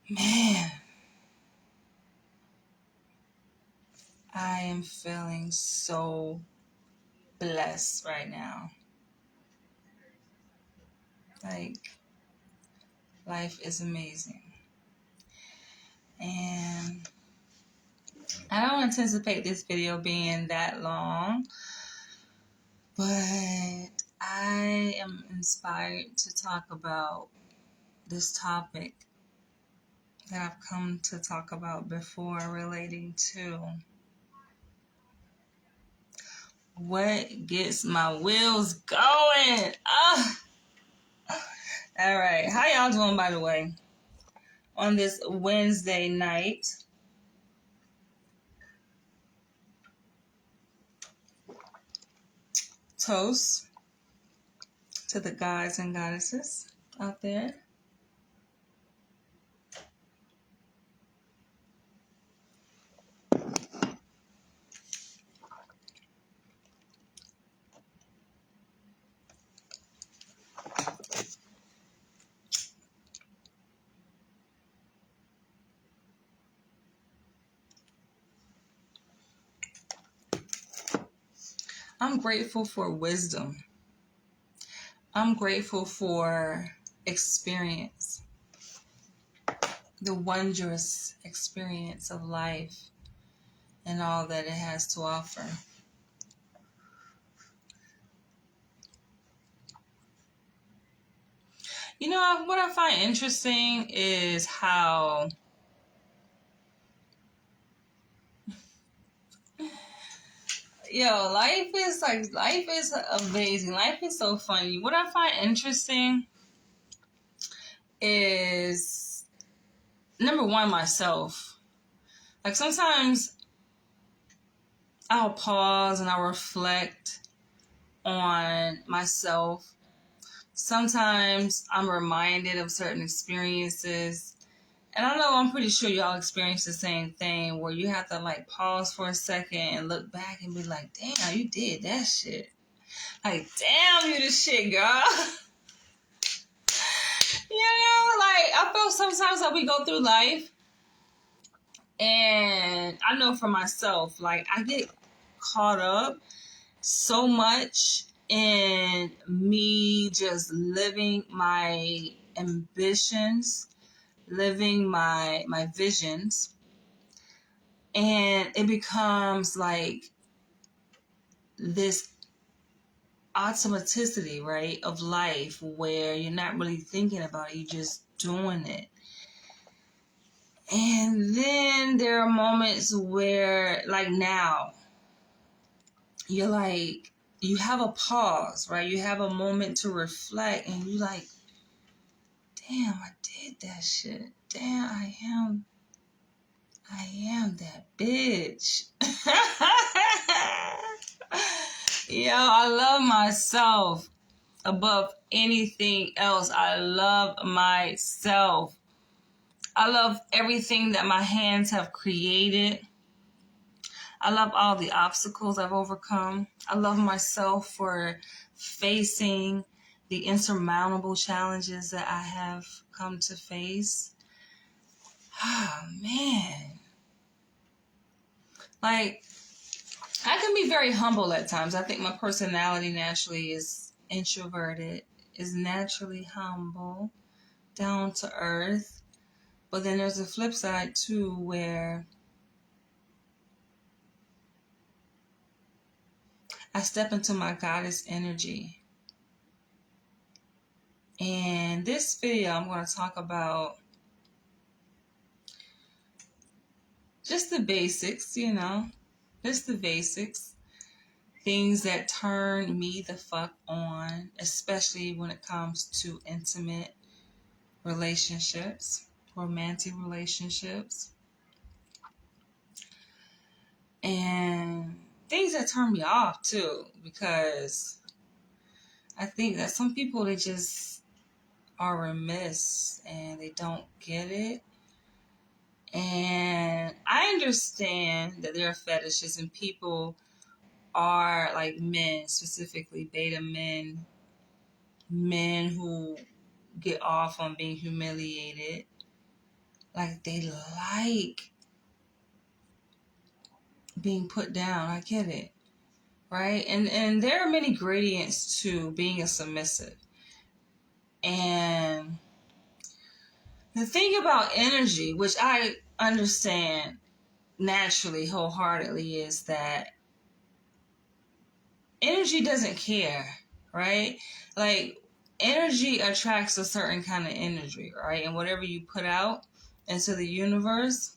Man, I am feeling so blessed right now. Like, life is amazing. And I don't anticipate this video being that long, but I am inspired to talk about this topic that I've come to talk about before, relating to what gets my wheels going. All right. How y'all doing, by the way, on this Wednesday night? Toast to the gods and goddesses out there. I'm grateful for wisdom. I'm grateful for experience, the wondrous experience of life and all that it has to offer. You know, what I find interesting is how life is amazing. Life is so funny. What I find interesting is, number one, myself. Like, sometimes I'll pause and I'll reflect on myself. Sometimes I'm reminded of certain experiences. And I know, I'm pretty sure y'all experience the same thing, where you have to like pause for a second and look back and be like, damn, you did that shit. Like, damn, you the shit, girl. Like, I feel sometimes that we go through life, and I know for myself, like, I get caught up so much in me just living my ambitions, living my visions, and it becomes like this automaticity, right, of life, where you're not really thinking about it, you're just doing it. And then there are moments where, like now, you're like, you have a pause, right? You have a moment to reflect, and you like, damn, I did that shit. Damn, I am that bitch. I love myself above anything else. I love myself. I love everything that my hands have created. I love all the obstacles I've overcome. I love myself for facing the insurmountable challenges that I have come to face. Man. Like, I can be very humble at times. I think my personality naturally is introverted, is naturally humble, down to earth. But then there's a flip side too, where I step into my goddess energy. And this video, I'm going to talk about just the basics, just the basics. Things that turn me the fuck on, especially when it comes to intimate relationships, romantic relationships. And things that turn me off too, because I think that some people, they just are remiss and they don't get it. And I understand that there are fetishes, and people are like men, specifically beta men who get off on being humiliated. Like, they like being put down. I get it, right? And there are many gradients to being a submissive. And the thing about energy, which I understand naturally, wholeheartedly, is that energy doesn't care, right? Like, energy attracts a certain kind of energy, right? And whatever you put out into the universe,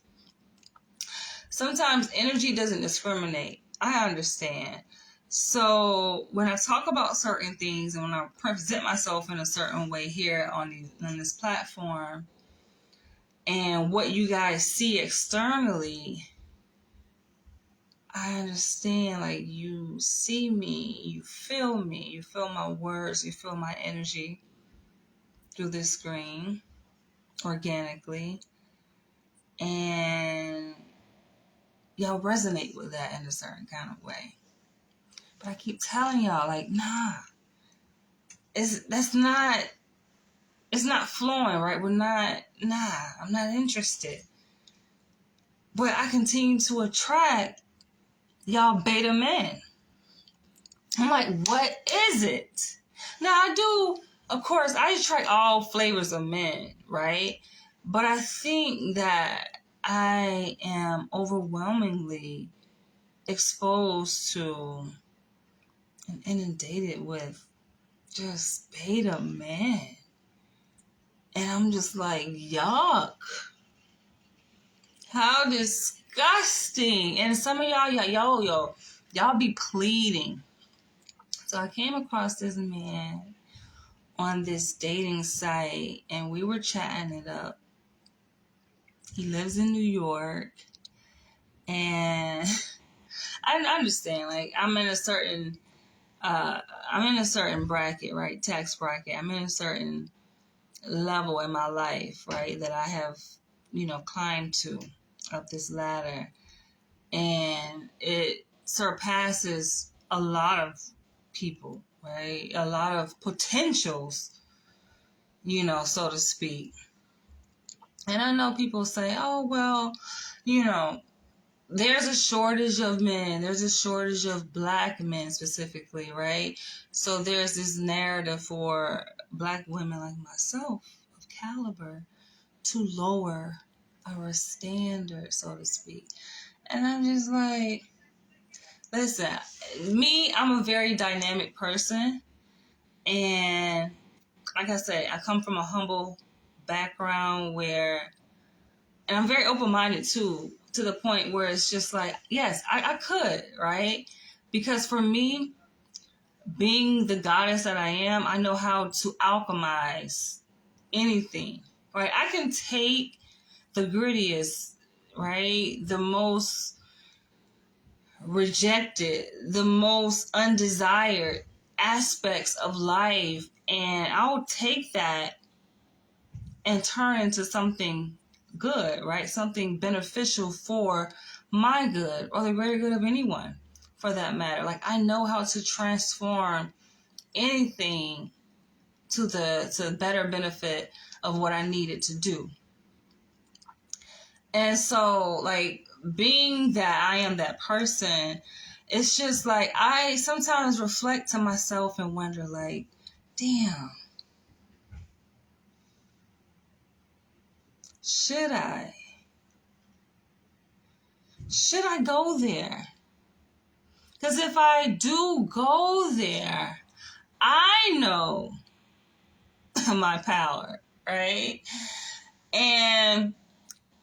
sometimes energy doesn't discriminate. I understand. So when I talk about certain things and when I present myself in a certain way here on this platform, and what you guys see externally, I understand, like, you see me, you feel my words, you feel my energy through this screen organically, and y'all resonate with that in a certain kind of way. But I keep telling y'all, like, nah, it's not flowing, right? I'm not interested. But I continue to attract y'all beta men. I'm like, what is it? Now, I do, of course, I attract all flavors of men, right? But I think that I am overwhelmingly exposed to and inundated with just beta men. And I'm just like, yuck. How disgusting. And some of y'all be pleading. So I came across this man on this dating site and we were chatting it up. He lives in New York, and I understand, like, I'm in a certain bracket, right? Tax bracket. I'm in a certain level in my life, right? That I have, climbed to up this ladder, and it surpasses a lot of people, right? A lot of potentials, so to speak. And I know people say, oh, well, there's a shortage of men. There's a shortage of black men specifically, right? So there's this narrative for black women like myself of caliber to lower our standard, so to speak. And I'm just like, listen, I'm a very dynamic person. And like I say, I come from a humble background and I'm very open-minded too, to the point where it's just like, yes, I could, right? Because for me, being the goddess that I am, I know how to alchemize anything, right? I can take the grittiest, right? The most rejected, the most undesired aspects of life, and I'll take that and turn into something good, right? Something beneficial for my good or the greater good of anyone for that matter. Like, I know how to transform anything to the better benefit of what I needed to do. And so, like, being that I am that person, it's just like I sometimes reflect to myself and wonder, like, damn, should I go there? Because if I do go there, I know my power, right? And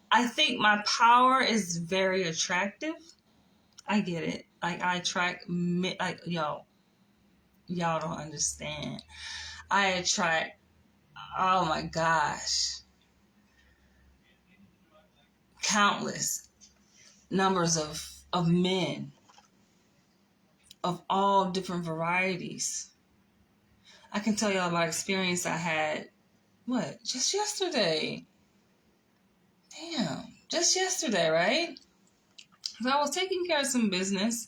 I think my power is very attractive. I get it. Like, I attract, like, y'all don't understand. I attract, oh my gosh, countless numbers of men of all different varieties. I can tell y'all about experience I had, just yesterday. Damn, just yesterday, right? So I was taking care of some business,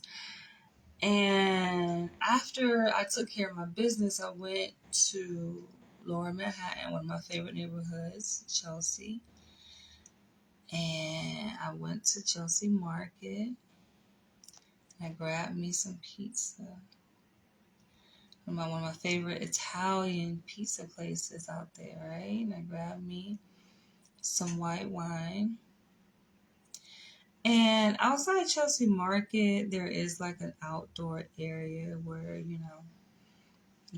and after I took care of my business, I went to Lower Manhattan, one of my favorite neighborhoods, Chelsea. And I went to Chelsea Market. I grabbed me some pizza. One of my favorite Italian pizza places out there, right? And I grabbed me some white wine. And outside Chelsea Market, there is like an outdoor area where, you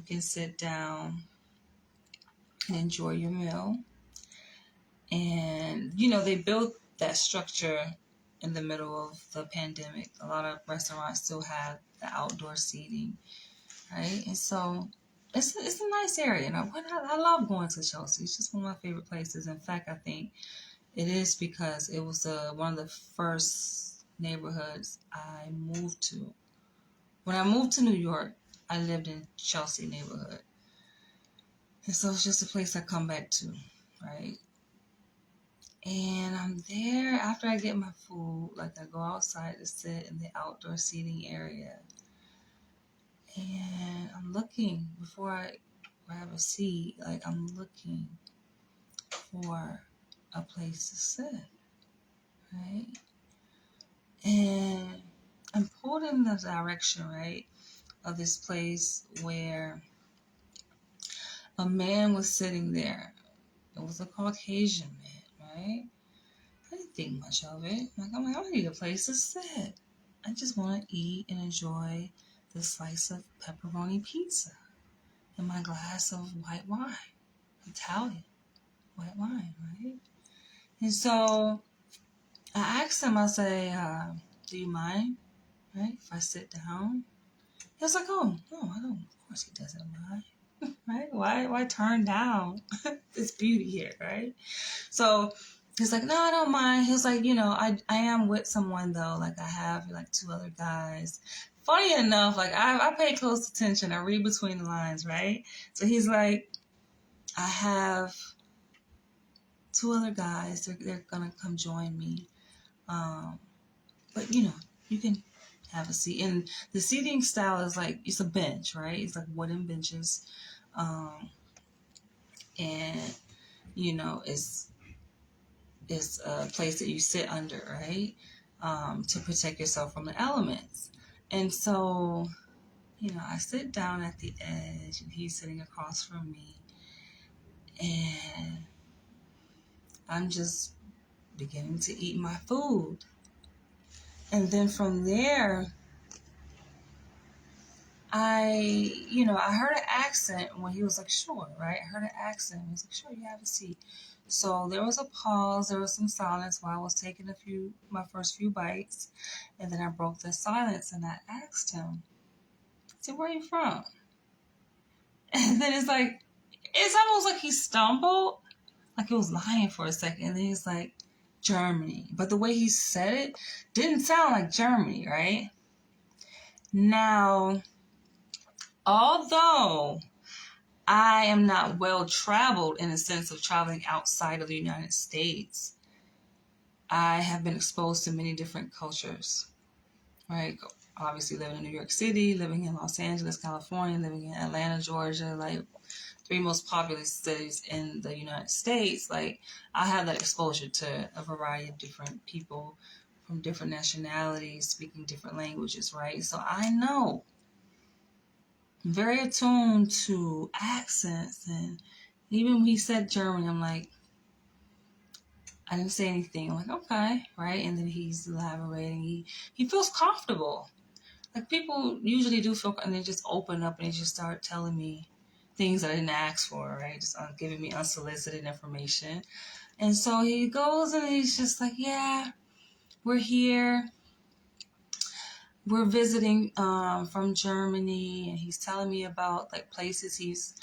can sit down and enjoy your meal. And, they built that structure in the middle of the pandemic. A lot of restaurants still have the outdoor seating, right? And so it's a nice area. And I love going to Chelsea. It's just one of my favorite places. In fact, I think it is because it was one of the first neighborhoods I moved to. When I moved to New York, I lived in Chelsea neighborhood. And so it's just a place I come back to, right? And I'm there after I get my food. Like, I go outside to sit in the outdoor seating area. And I'm looking, before I grab a seat, like, I'm looking for a place to sit, right? And I'm pulled in the direction, right, of this place where a man was sitting there. It was a Caucasian man, right? I didn't think much of it. I'm like, I need a place to sit. I just want to eat and enjoy the slice of pepperoni pizza and my glass of white wine, Italian white wine, right? And so I asked him, I say, do you mind, right, if I sit down? He was like, oh, no, I don't. Of course he doesn't mind, right? Why turn down this beauty here, right? So he's like, no, I don't mind. He was like, I am with someone though. Like, I have like 2 other guys. Funny enough, like I pay close attention. I read between the lines, right? So he's like, I have 2 other guys. They're gonna come join me. But you can have a seat. And the seating style is like, it's a bench, right? It's like wooden benches. And it's a place that you sit under, right? To protect yourself from the elements. And so, I sit down at the edge and he's sitting across from me. And I'm just beginning to eat my food. And then from there, I heard an accent when he was like, sure, right? I heard an accent. He was like, sure, you have a seat. So there was a pause. There was some silence while I was taking my first few bites. And then I broke the silence and I asked him, I said, where are you from? And then it's almost like he stumbled, like he was lying for a second. And then he's like, Germany. But the way he said it didn't sound like Germany, right? Now, although I am not well traveled in the sense of traveling outside of the United States, I have been exposed to many different cultures, right? Obviously living in New York City, living in Los Angeles, California, living in Atlanta, Georgia, like 3 most populous cities in the United States. Like, I have that exposure to a variety of different people from different nationalities, speaking different languages, right? So I know, I'm very attuned to accents. And even when he said German, I'm like, I didn't say anything. I'm like, okay, right? And then he's elaborating. He feels comfortable. Like, people usually do feel, and they just open up and they just start telling me things I didn't ask for, right? Just giving me unsolicited information. And so he goes and he's just like, yeah, we're here. We're visiting from Germany. And he's telling me about like places he's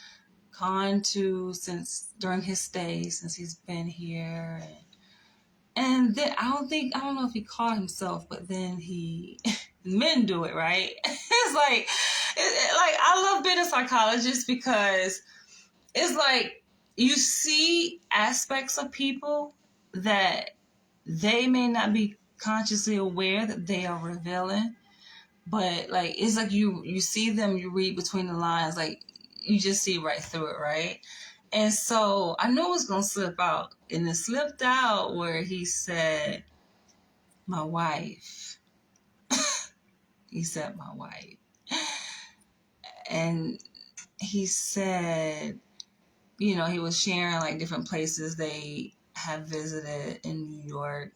gone to during his stay, since he's been here. And then I don't know if he caught himself, but then men do it, right? It's like, I love being a psychologist because it's like you see aspects of people that they may not be consciously aware that they are revealing, but like, it's like you see them, you read between the lines, like you just see right through it, right? And so I knew it was going to slip out. And it slipped out where he said, my wife. He said, my wife. And he said, you know, he was sharing like different places they have visited in New York,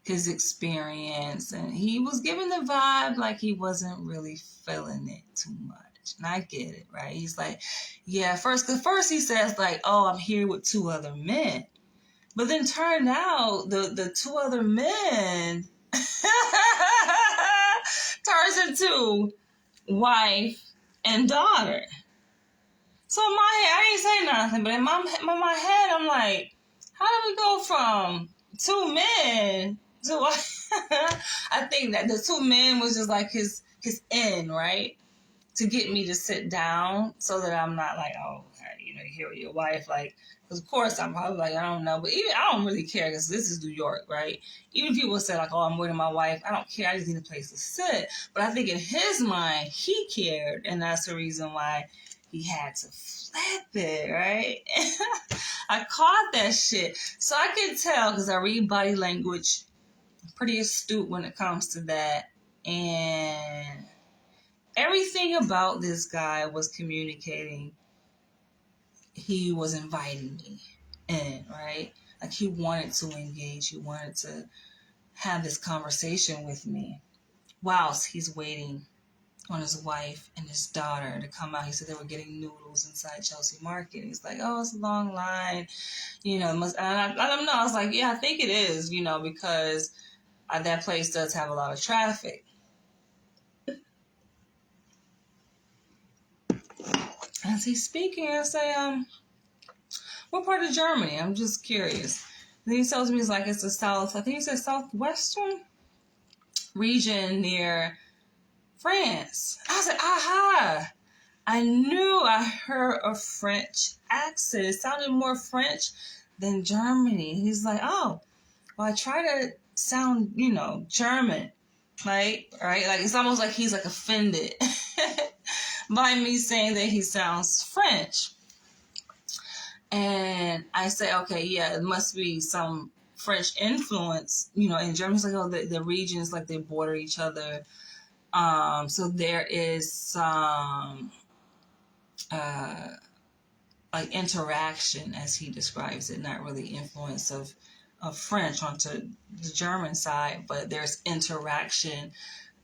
his experience, and he was giving the vibe like he wasn't really feeling it too much. And I get it, right? He's like, yeah, first he says like, oh, I'm here with 2 other men. But then turned out the 2 other men turns into wife and daughter. So in my head, I didn't say nothing, but in my head, I'm like, how do we go from 2 men to I think that the 2 men was just like his end, right? To get me to sit down so that I'm not like, oh, you know, you hear with your wife, like, because of course I'm probably like, I don't know, but even I don't really care because this is New York, right? Even people say like, oh, I'm with my wife, I don't care, I just need a place to sit. But I think in his mind, he cared, and that's the reason why he had to flip it, right? I caught that shit. So I could tell because I read body language, pretty astute when it comes to that. And everything about this guy was communicating. He was inviting me in, right? Like he wanted to engage. He wanted to have this conversation with me whilst he's waiting on his wife and his daughter to come out. He said they were getting noodles inside Chelsea Market. He's like, oh, it's a long line. You know, and I don't know. I was like, yeah, I think it is, you know, because that place does have a lot of traffic. As he's speaking, I say, what part of Germany? I'm just curious. Then he tells me it's like it's the south, I think he said southwestern region near France. I said, aha! I knew I heard a French accent. It sounded more French than Germany. He's like, oh, well, I try to sound, you know, German, right? Like it's almost like he's like offended by me saying that he sounds French. And I say, okay, yeah, it must be some French influence, you know, in Germany. It's like, oh, the regions, like they border each other. So there is some, like interaction, as he describes it, not really influence of French onto the German side, but there's interaction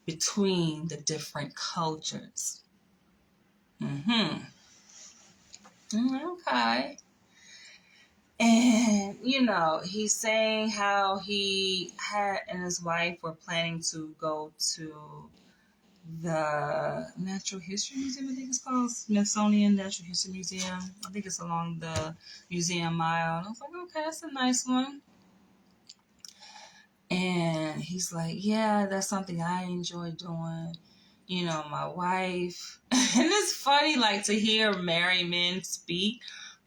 between the different cultures. Okay. And, you know, he's saying how he and his wife were planning to go to the Natural History Museum, I think it's called, Smithsonian Natural History Museum. I think it's along the Museum Mile. And I was like, okay, that's a nice one. And he's like, yeah, that's something I enjoy doing. You know, my wife. And it's funny, like, to hear married men speak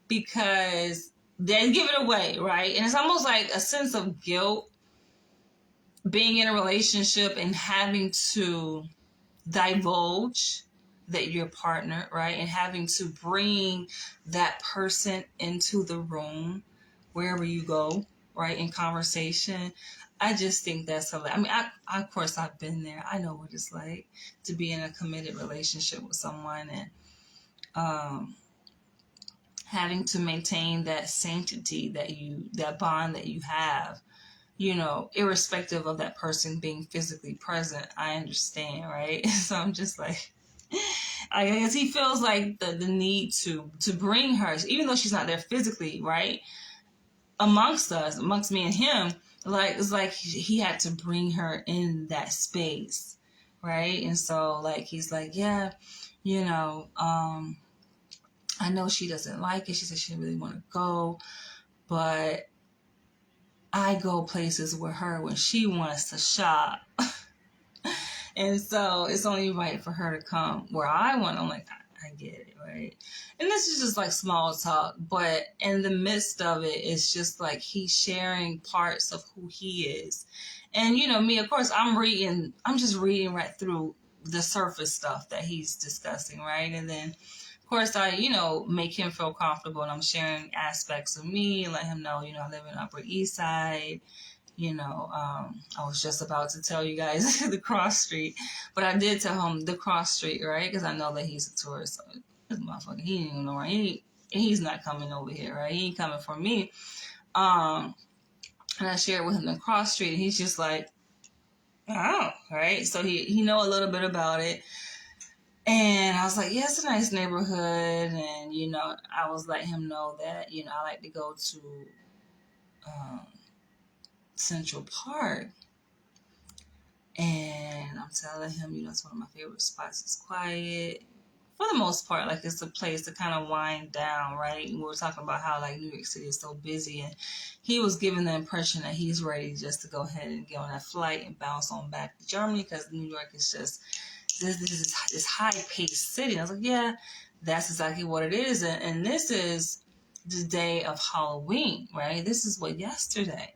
because they give it away, right? And it's almost like a sense of guilt being in a relationship and having to divulge that you're partnered, right? And having to bring that person into the room wherever you go, right? In conversation. I just think that's hilarious. I mean, I of course, I've been there. I know what it's like to be in a committed relationship with someone and having to maintain that sanctity that bond that you have, you know, irrespective of that person being physically present. I understand, right? So I'm just like, I guess he feels like the need to bring her, even though she's not there physically, right? Amongst me and him, like it's like he had to bring her in that space, right? And so like he's like, yeah, you know, I know she doesn't like it. She said she didn't really want to go, but I go places with her when she wants to shop. And so it's only right for her to come where I want. I'm like, I get it, right? And this is just like small talk, but in the midst of it, it's just like he's sharing parts of who he is. And, you know, me, of course, I'm just reading right through the surface stuff that he's discussing, right? And then, of course, I, make him feel comfortable, and I'm sharing aspects of me, let him know, I live in Upper East Side. I was just about to tell you guys the cross street, but I did tell him the cross street, right? Because I know that he's a tourist. So this motherfucker, he didn't even know where he's not coming over here, right? He ain't coming for me. And I shared with him the cross street, and he's just like, oh, right? So he know a little bit about it. And I was like, yeah, it's a nice neighborhood. And, I was letting him know that, I like to go to Central Park. And I'm telling him, it's one of my favorite spots. It's quiet. For the most part, like, it's a place to kind of wind down, right? We were talking about how, like, New York City is so busy. And he was giving the impression that he's ready just to go ahead and get on that flight and bounce on back to Germany, because New York is just this high-paced city. And I was like, yeah, that's exactly what it is. And this is the day of Halloween, right? This is yesterday.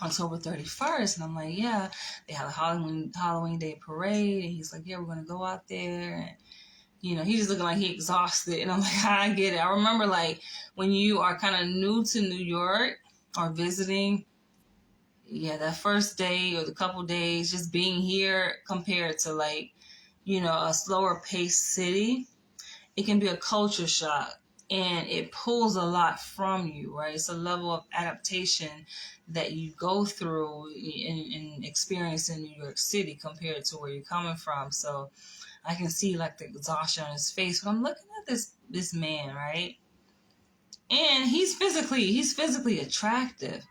October 31st, and I'm like, yeah, they had a Halloween Day parade, and he's like, yeah, we're gonna go out there, and he's just looking like he exhausted, and I'm like, I get it. I remember, like, when you are kind of new to New York or visiting, yeah, that first day or the couple days, just being here compared to, like, a slower paced city, it can be a culture shock. And it pulls a lot from you, right? It's a level of adaptation that you go through in experience in New York City compared to where you're coming from. So I can see, like, the exhaustion on his face. But I'm looking at this man, right? And he's physically attractive.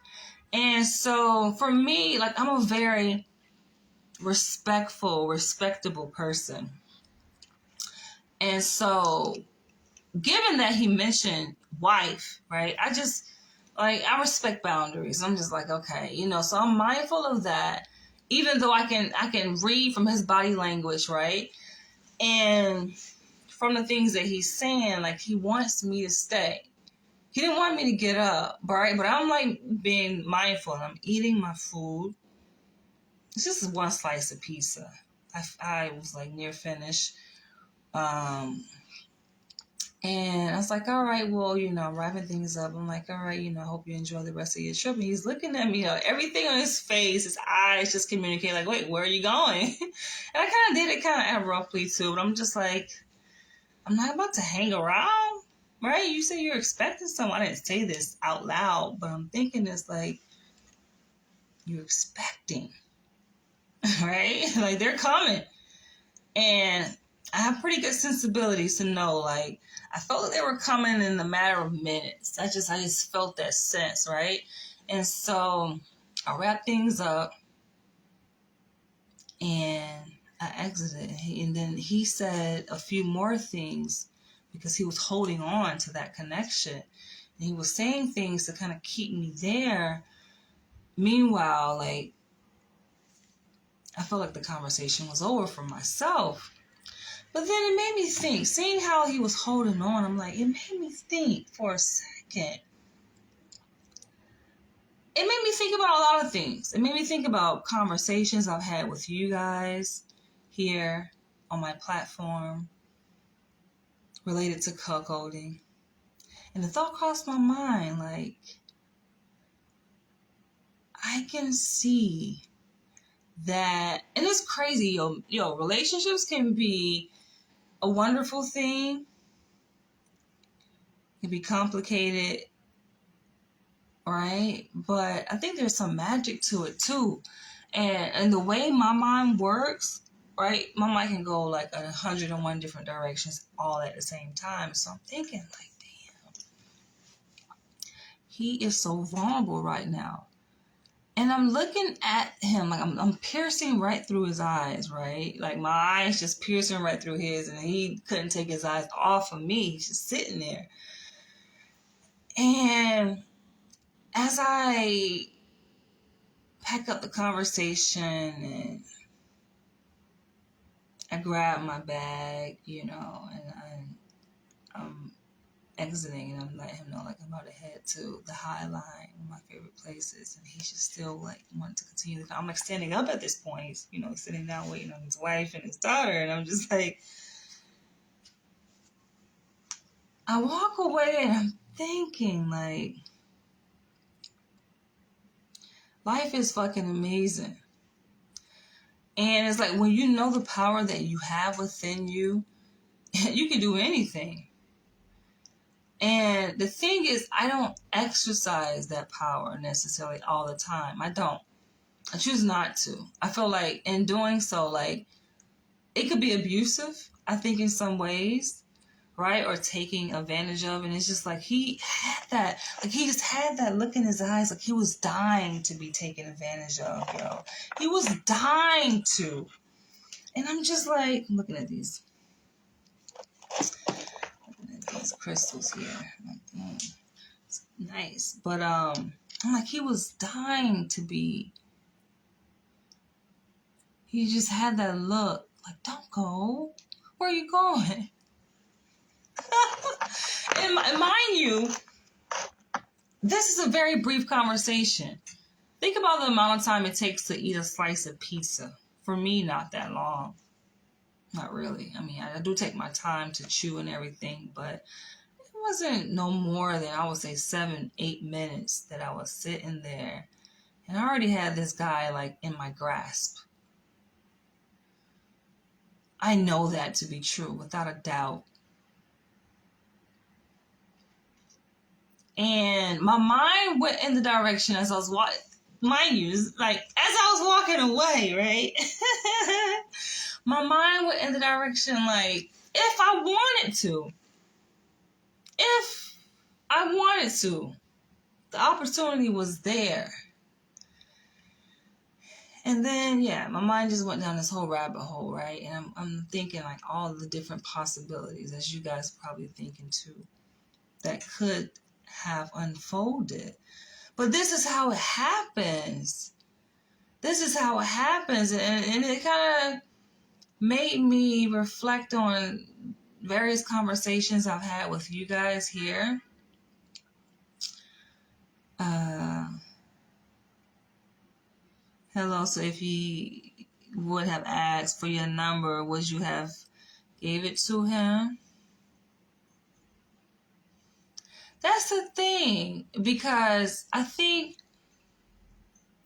And so for me, like, I'm a very respectable person. And so given that he mentioned wife, right? I respect boundaries. I'm just like, okay, so I'm mindful of that, even though I can read from his body language, right? And from the things that he's saying, like, he wants me to stay. He didn't want me to get up, right? But I'm, like, being mindful. I'm eating my food. It's just one slice of pizza. I was, like, near finished. And I was like, all right, well, I'm wrapping things up. I'm like, all right, I hope you enjoy the rest of your trip. And he's looking at me, everything on his face, his eyes just communicate, like, wait, where are you going? And I kind of did it kind of abruptly too, but I'm just like, I'm not about to hang around, right? You say you're expecting someone. I didn't say this out loud, but I'm thinking it's like, you're expecting, right? Like, they're coming. And I have pretty good sensibilities to know, like, I felt like they were coming in a matter of minutes. I just felt that sense, right? And so I wrapped things up and I exited. And then he said a few more things because he was holding on to that connection. And he was saying things to kind of keep me there. Meanwhile, like, I felt like the conversation was over for myself. But then it made me think, seeing how he was holding on, I'm like, it made me think for a second. It made me think about a lot of things. It made me think about conversations I've had with you guys here on my platform related to cuckolding. And the thought crossed my mind, like, I can see that, and it's crazy, relationships can be a wonderful thing. It can be complicated, right? But I think there's some magic to it too. And the way my mind works, right? My mind can go like 101 different directions all at the same time. So I'm thinking, like, damn, he is so vulnerable right now. And I'm looking at him, like, I'm piercing right through his eyes, right? Like, my eyes just piercing right through his, and he couldn't take his eyes off of me. He's just sitting there. And as I pack up the conversation and I grab my bag, and I'm exiting, and I'm letting him know, like, I'm about to head to the High Line, one of my favorite places, and he's just still, like, wanting to continue. I'm, like, standing up at this point. He's, sitting down waiting on his wife and his daughter, and I'm just like, I walk away and I'm thinking, like, life is fucking amazing. And it's like when you know the power that you have within you, you can do anything. And the thing is, I don't exercise that power necessarily all the time. I don't. I choose not to. I feel like in doing so, like, it could be abusive, I think, in some ways, right? Or taking advantage of. And it's just like he had that, like, he just had that look in his eyes, like he was dying to be taken advantage of, yo. He was dying to. And I'm just like, looking at these crystals here. Like, it's nice. But I'm like, he was dying to be. He just had that look, like, don't go. Where are you going? And mind you, this is a very brief conversation. Think about the amount of time it takes to eat a slice of pizza. For me, not that long. Not really. I mean, I do take my time to chew and everything, but it wasn't no more than, I would say, 7-8 minutes that I was sitting there. And I already had this guy, like, in my grasp. I know that to be true, without a doubt. And my mind went in the direction as I was walking. Mind you, like, as I was walking away, right? My mind went in the direction, like, if I wanted to. If I wanted to. The opportunity was there. And then, yeah, my mind just went down this whole rabbit hole, right? And I'm thinking, like, all the different possibilities, as you guys probably thinking too, that could have unfolded. But this is how it happens. This is how it happens. And it kind of made me reflect on various conversations I've had with you guys here. Hello, so if he would have asked for your number, would you have gave it to him? That's the thing, because I think,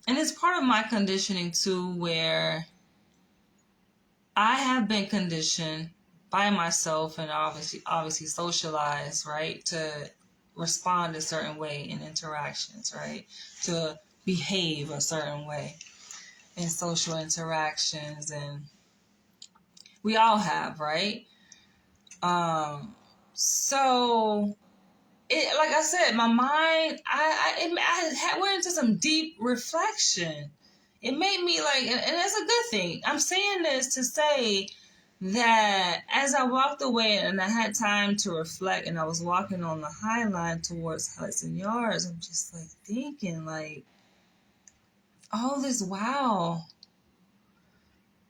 and it's part of my conditioning too, where I have been conditioned by myself and obviously socialized, right, to respond a certain way in interactions, right, to behave a certain way in social interactions, and we all have, right? So it, like I said, my mind, I went into some deep reflection. It made me like, and that's a good thing. I'm saying this to say that as I walked away and I had time to reflect, and I was walking on the High Line towards Hudson Yards, I'm just like thinking, like, all this, wow,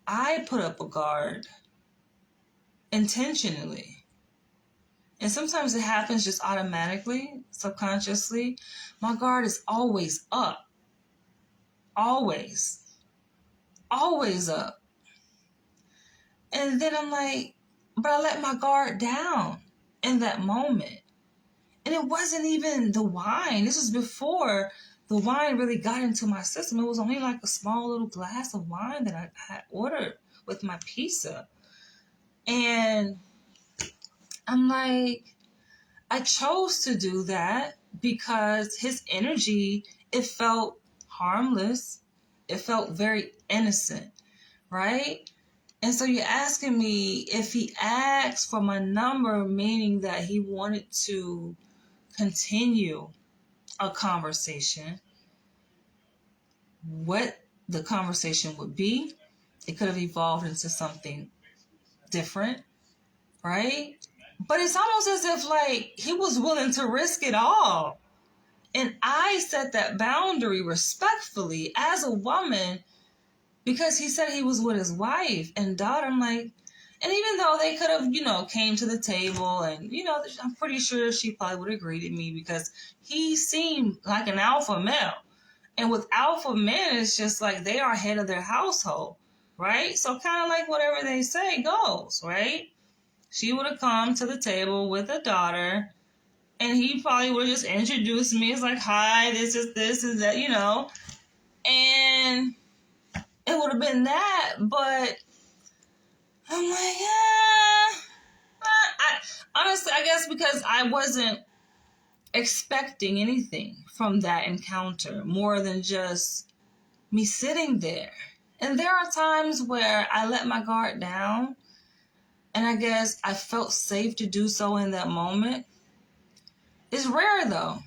I put up a guard intentionally. And sometimes it happens just automatically, subconsciously. My guard is always up. Always. Always up. And then I'm like, but I let my guard down in that moment. And it wasn't even the wine. This was before the wine really got into my system. It was only like a small little glass of wine that I had ordered with my pizza. And I'm like, I chose to do that because his energy, it felt harmless. It felt very innocent, right? And so you're asking me if he asked for my number, meaning that he wanted to continue a conversation, what the conversation would be. It could have evolved into something different, right? But it's almost as if, like, he was willing to risk it all. And I set that boundary respectfully as a woman because he said he was with his wife and daughter. I'm like, and even though they could have, came to the table and, I'm pretty sure she probably would have greeted me because he seemed like an alpha male. And with alpha men, it's just like they are head of their household, right? So kind of like whatever they say goes, right? she would have come to the table with a daughter, and he probably would have just introduced me. It's like, hi, this is this and that, and it would have been that. But I'm like, honestly, I guess because I wasn't expecting anything from that encounter more than just me sitting there. And there are times where I let my guard down, and I guess I felt safe to do so in that moment. It's rare though.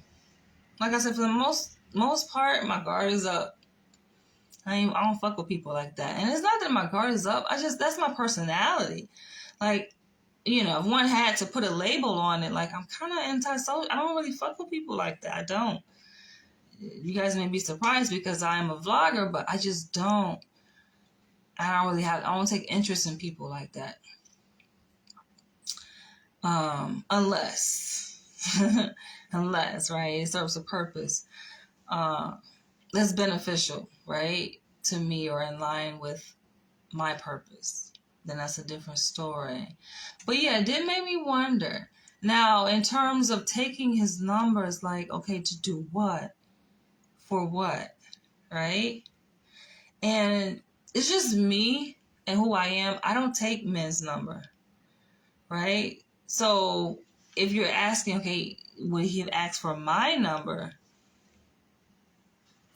Like I said, for the most part, my guard is up. I don't fuck with people like that. And it's not that my guard is up. That's my personality. Like, if one had to put a label on it, like, I'm kind of antisocial. I don't really fuck with people like that. I don't. You guys may be surprised because I am a vlogger, but I just don't. I don't take interest in people like that. Unless, right, it serves a purpose that's beneficial, right, to me or in line with my purpose. Then that's a different story. But yeah, it did make me wonder. Now, in terms of taking his numbers, like, okay, to do what? For what? Right? And it's just me and who I am. I don't take men's number. Right? So if you're asking, okay, would he have asked for my number?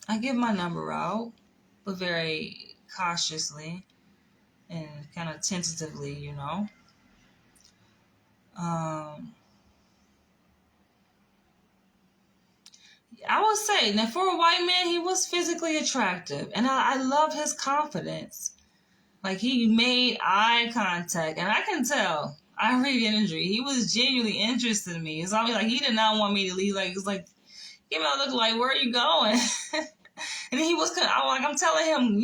I give my number out, but very cautiously and kind of tentatively, I would say, now for a white man, he was physically attractive. And I love his confidence. Like, he made eye contact. And I can tell, I read energy. He was genuinely interested in me. It's always like, he did not want me to leave. Like, it's like, give me a look like, where are you going? And he was, I'm telling him,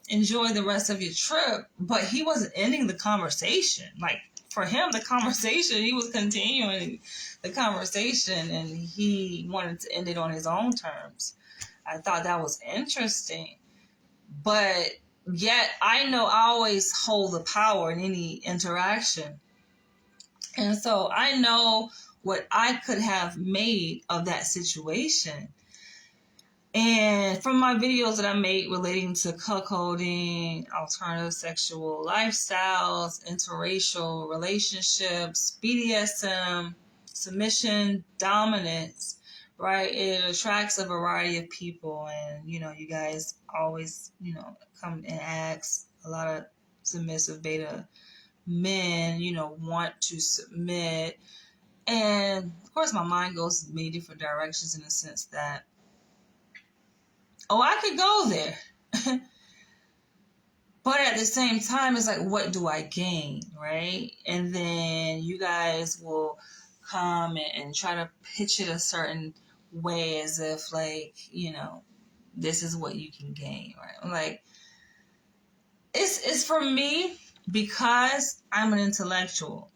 enjoy the rest of your trip. But he wasn't ending the conversation. Like, for him, the conversation, he was continuing the conversation, and he wanted to end it on his own terms. I thought that was interesting. But yet, I know I always hold the power in any interaction. And so I know what I could have made of that situation. And from my videos that I make relating to cuckolding, alternative sexual lifestyles, interracial relationships, BDSM, submission, dominance, right? It attracts a variety of people. And, you guys always, come and ask. A lot of submissive beta men, want to submit. And, of course, my mind goes in many different directions in the sense that, I could go there. But at the same time, it's like, what do I gain, right? And then you guys will come and try to pitch it a certain way as if, like, this is what you can gain, right? I'm like, it's for me because I'm an intellectual.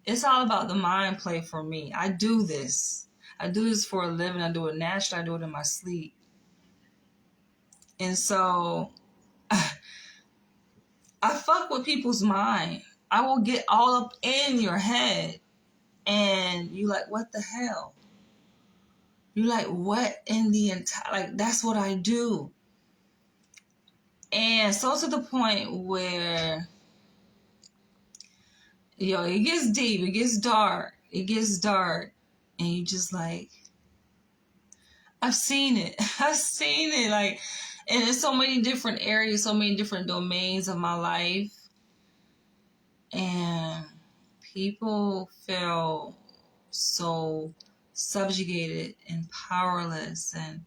It's all about the mind play for me. I do this. I do this for a living. I do it naturally. I do it in my sleep. And so I fuck with people's mind. I will get all up in your head. And you like, what the hell? You like, what in the entire... Like, that's what I do. And so to the point where, it gets deep. It gets dark. And you just like... I've seen it. I've seen it. Like, and in so many different areas, so many different domains of my life. And people feel so subjugated and powerless. And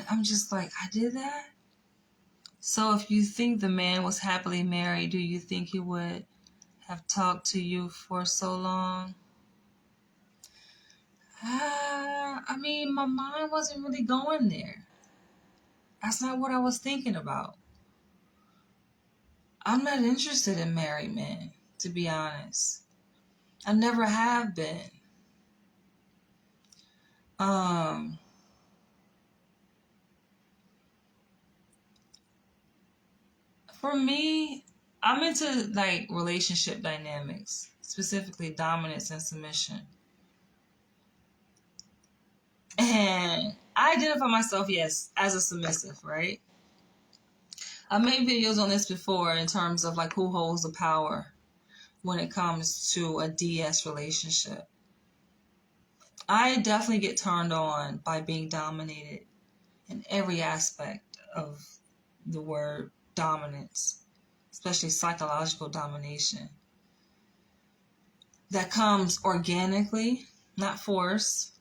I'm just like, I did that? So if you think the man was happily married, do you think he would have talked to you for so long? My mind wasn't really going there. That's not what I was thinking about. I'm not interested in married men, to be honest. I never have been. For me, I'm into like relationship dynamics, specifically dominance and submission. And I identify myself, yes, as a submissive, right? I made videos on this before in terms of like who holds the power when it comes to a DS relationship. I definitely get turned on by being dominated in every aspect of the word dominance, especially psychological domination. That comes organically, not forced,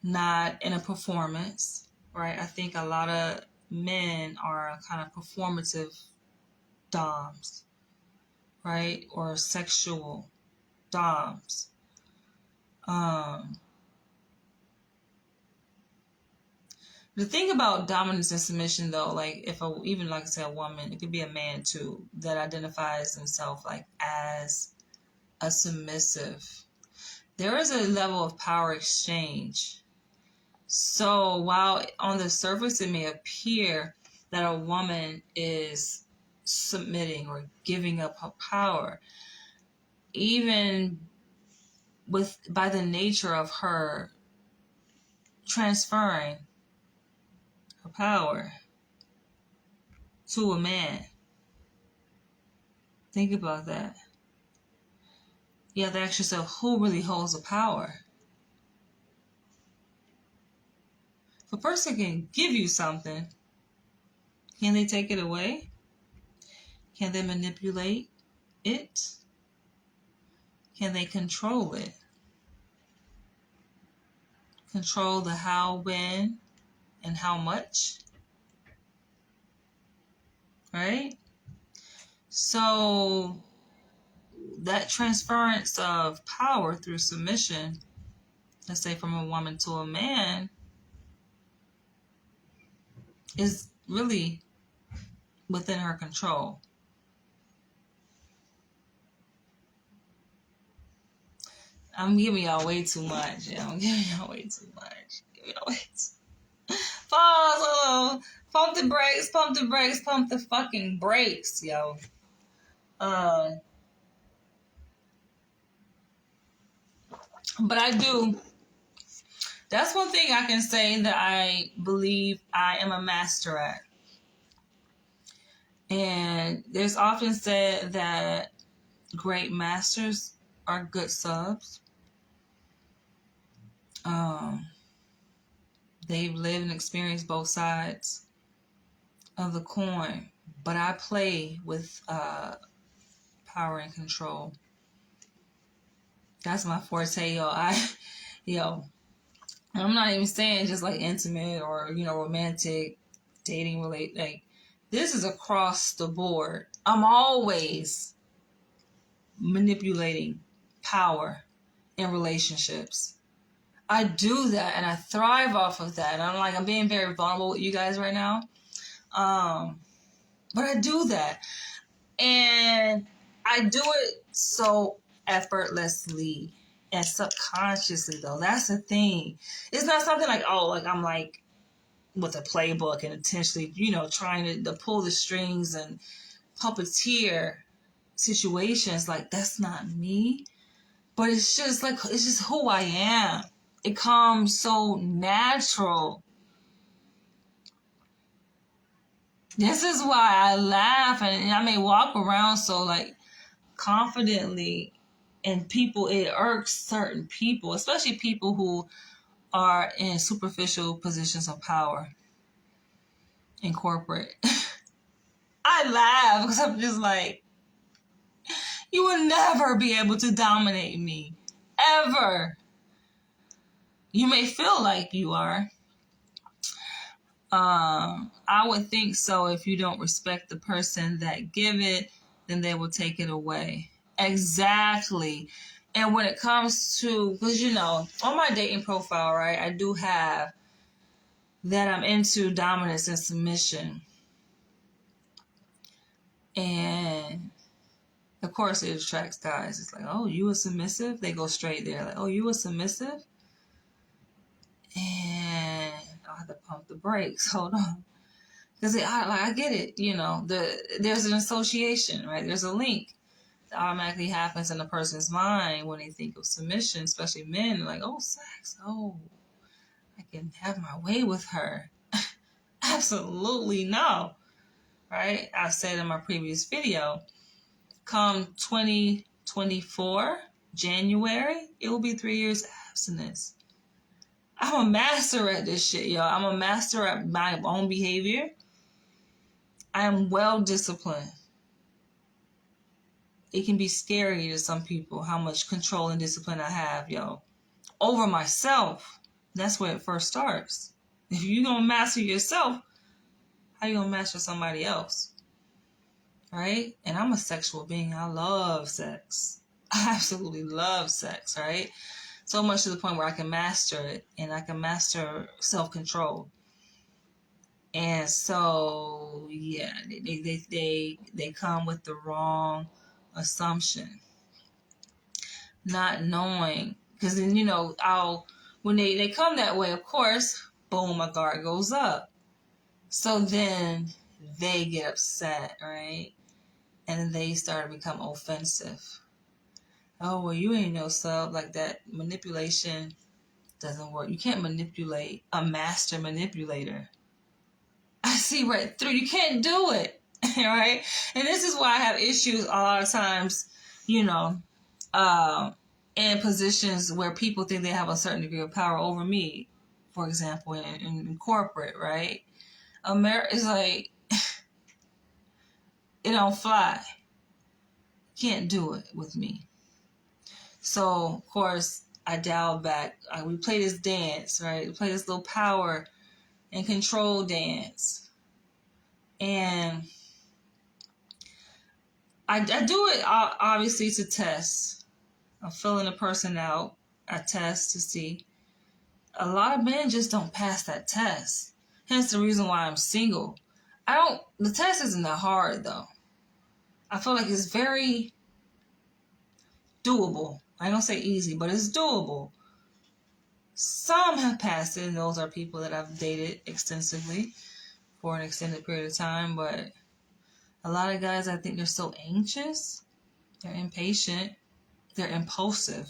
not in a performance, right? I think a lot of men are kind of performative doms, right? Or sexual doms. The thing about dominance and submission, though, like if even like I say a woman, it could be a man too that identifies himself like as a submissive. There is a level of power exchange. So while on the surface it may appear that a woman is submitting or giving up her power, even by the nature of her transferring her power to a man. Think about that. You have to ask yourself, who really holds the power? If a person can give you something, can they take it away? Can they manipulate it? Can they control it? Control the how, when, and how much? Right? So that transference of power through submission, let's say from a woman to a man, is really within her control. I'm giving y'all way too much. Yeah, I'm giving y'all way too much. Pause. Pump the brakes, pump the brakes, pump the fucking brakes, yo. But I do. That's one thing I can say that I believe I am a master at. And there's often said that great masters are good subs. They've lived and experienced both sides of the coin. But I play with power and control. That's my forte, yo. I'm not even saying just like intimate or, romantic, dating relate. Like, this is across the board. I'm always manipulating power in relationships. I do that and I thrive off of that. And I'm being very vulnerable with you guys right now. But I do that. And I do it so effortlessly and subconsciously, though. That's the thing. It's not something like, I'm like with a playbook and intentionally, trying to pull the strings and puppeteer situations. Like, that's not me. But it's just who I am. It comes so natural. This is why I laugh and I may walk around so like confidently, and it irks certain people, especially people who are in superficial positions of power in corporate. I laugh because I'm just like, you will never be able to dominate me, ever. You may feel like you are. I would think so. If you don't respect the person that give it, then they will take it away. Exactly. And when it comes to, because on my dating profile, right, I do have that I'm into dominance and submission. And of course it attracts guys. It's like, oh, you a submissive? They go straight there. Like, oh, you a submissive? And I have to pump the brakes. Hold on. Because I get it, there's an association, right? There's a link that automatically happens in a person's mind when they think of submission, especially men, like, oh, sex, oh, I can have my way with her. Absolutely no, right? I said in my previous video, come 2024, January, it will be 3 years abstinence. I'm a master at this shit, y'all. I'm a master at my own behavior. I am well disciplined. It can be scary to some people how much control and discipline I have, yo. Over myself. That's where it first starts. If you're going to master yourself, how you going to master somebody else? Right? And I'm a sexual being. I love sex. I absolutely love sex, right? So much to the point where I can master it, and I can master self-control. And so, yeah, they come with the wrong assumption, not knowing, because then when they come that way, of course, boom, my guard goes up. So then they get upset, right? And then they start to become offensive. Oh, well, you ain't no sub. Like, that manipulation doesn't work. You can't manipulate a master manipulator. I see right through. You can't do it, right? And this is why I have issues a lot of times, in positions where people think they have a certain degree of power over me. For example, in corporate, right? America is like, it don't fly. Can't do it with me. So, of course, I dial back. We play this dance, right? We play this little power and control dance. And I do it, obviously, to test. I'm filling a person out. I test to see. A lot of men just don't pass that test. Hence the reason why I'm single. The test isn't that hard, though. I feel like it's very doable. I don't say easy, but it's doable. Some have passed it, and those are people that I've dated extensively for an extended period of time. But a lot of guys, I think they're so anxious, they're impatient, they're impulsive,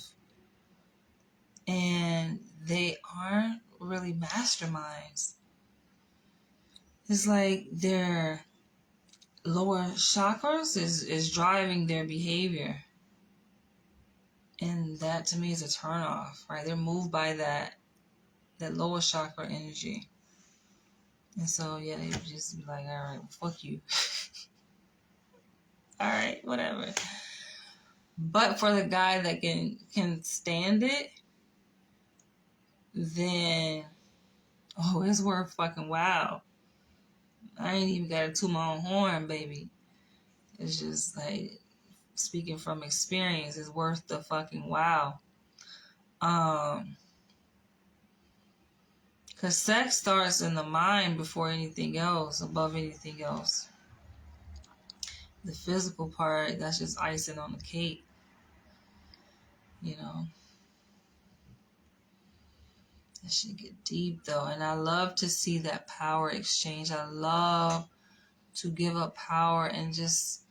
and they aren't really masterminds. It's like their lower chakras is driving their behavior. And that, to me, is a turnoff, right? They're moved by that lower chakra energy. And so, yeah, they would just be like, all right, well, fuck you. All right, whatever. But for the guy that can stand it, then, oh, it's worth fucking wow. I ain't even got to toot my own horn, baby. It's just like, speaking from experience, it's worth the fucking wow. Because sex starts in the mind before anything else, above anything else. The physical part, that's just icing on the cake. That should get deep, though. And I love to see that power exchange. I love to give up power and just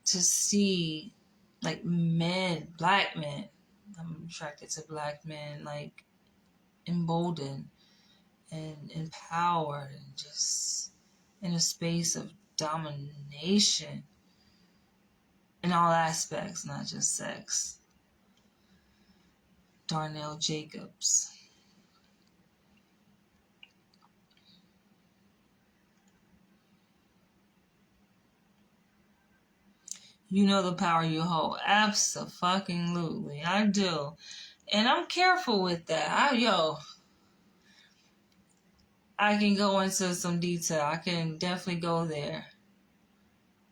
to see, like, men, black men. I'm attracted to black men, like, emboldened and empowered and just in a space of domination in all aspects, not just sex. Darnell Jacobs. You know the power you hold. Abso-fucking-lutely. I do. And I'm careful with that. I can go into some detail. I can definitely go there.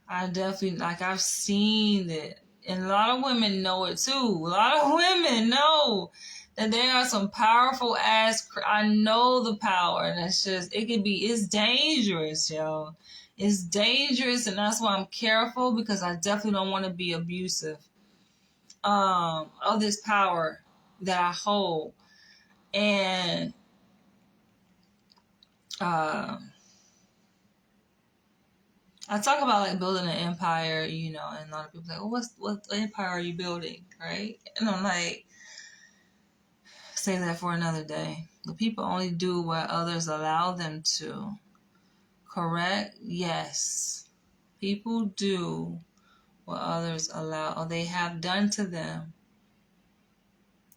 I've seen it. And a lot of women know it too. A lot of women know that there are some powerful ass. I know the power. And it's dangerous, yo. It's dangerous, and that's why I'm careful, because I definitely don't want to be abusive of this power that I hold. And I talk about like building an empire, and a lot of people like, "Oh, what empire are you building?" Right? And I'm like, save that for another day. The people only do what others allow them to. Correct? Yes. People do what others allow, or they have done to them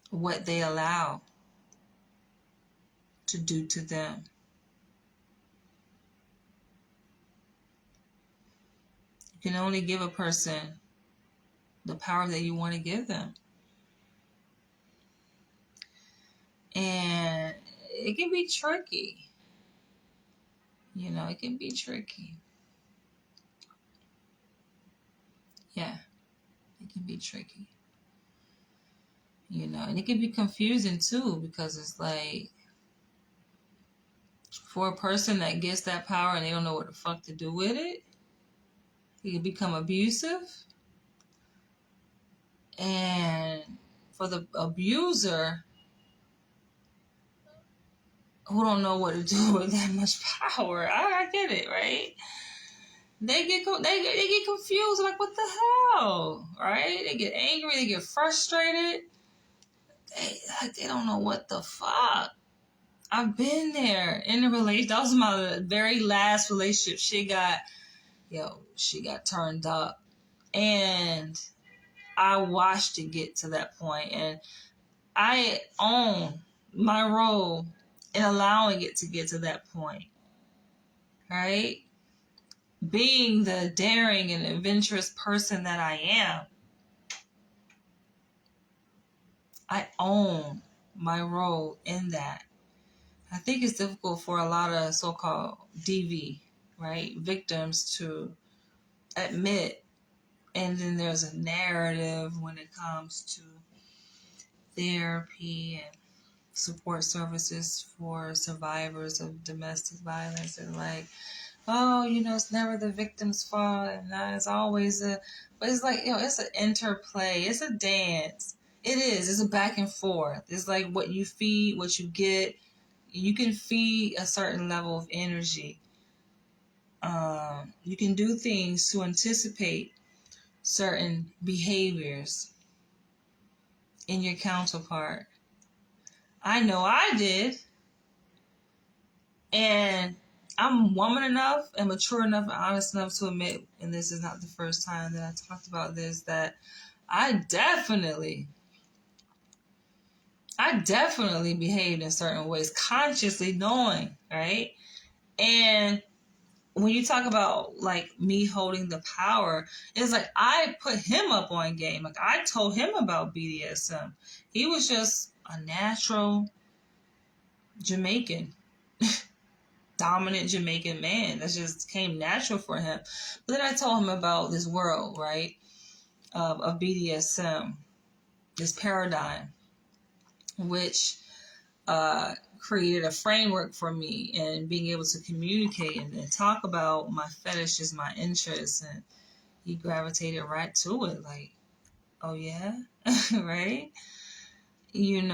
what they allow to do to them. You can only give a person the power that you want to give them. And it can be tricky. It can be tricky. Yeah, it can be tricky. And it can be confusing too, because it's like, for a person that gets that power and they don't know what the fuck to do with it, it can become abusive. And for the abuser who don't know what to do with that much power, I get it, right? They get confused, like, what the hell, right? They get angry, they get frustrated. They don't know what the fuck. I've been there in a relationship. That was my very last relationship. She got turned up, and I watched it get to that point, and I own my role in allowing it to get to that point, right? Being the daring and adventurous person that I am, I own my role in that. I think it's difficult for a lot of so-called DV, right, victims to admit. And then there's a narrative when it comes to therapy and support services for survivors of domestic violence, and like, oh, it's never the victim's fault, and it's always but it's like, it's an interplay, it's a dance. It is. It's a back and forth. It's like what you feed, what you get. You can feed a certain level of energy. You can do things to anticipate certain behaviors in your counterpart. I know I did. And I'm woman enough and mature enough and honest enough to admit, and this is not the first time that I talked about this, that I definitely behaved in certain ways, consciously knowing, right? And when you talk about like me holding the power, it's like I put him up on game. Like I told him about BDSM. He was just a natural Jamaican, dominant Jamaican man. That just came natural for him. But then I told him about this world, right, of BDSM, this paradigm, which created a framework for me and being able to communicate and talk about my fetishes, my interests, and he gravitated right to it. Like, oh yeah, right? And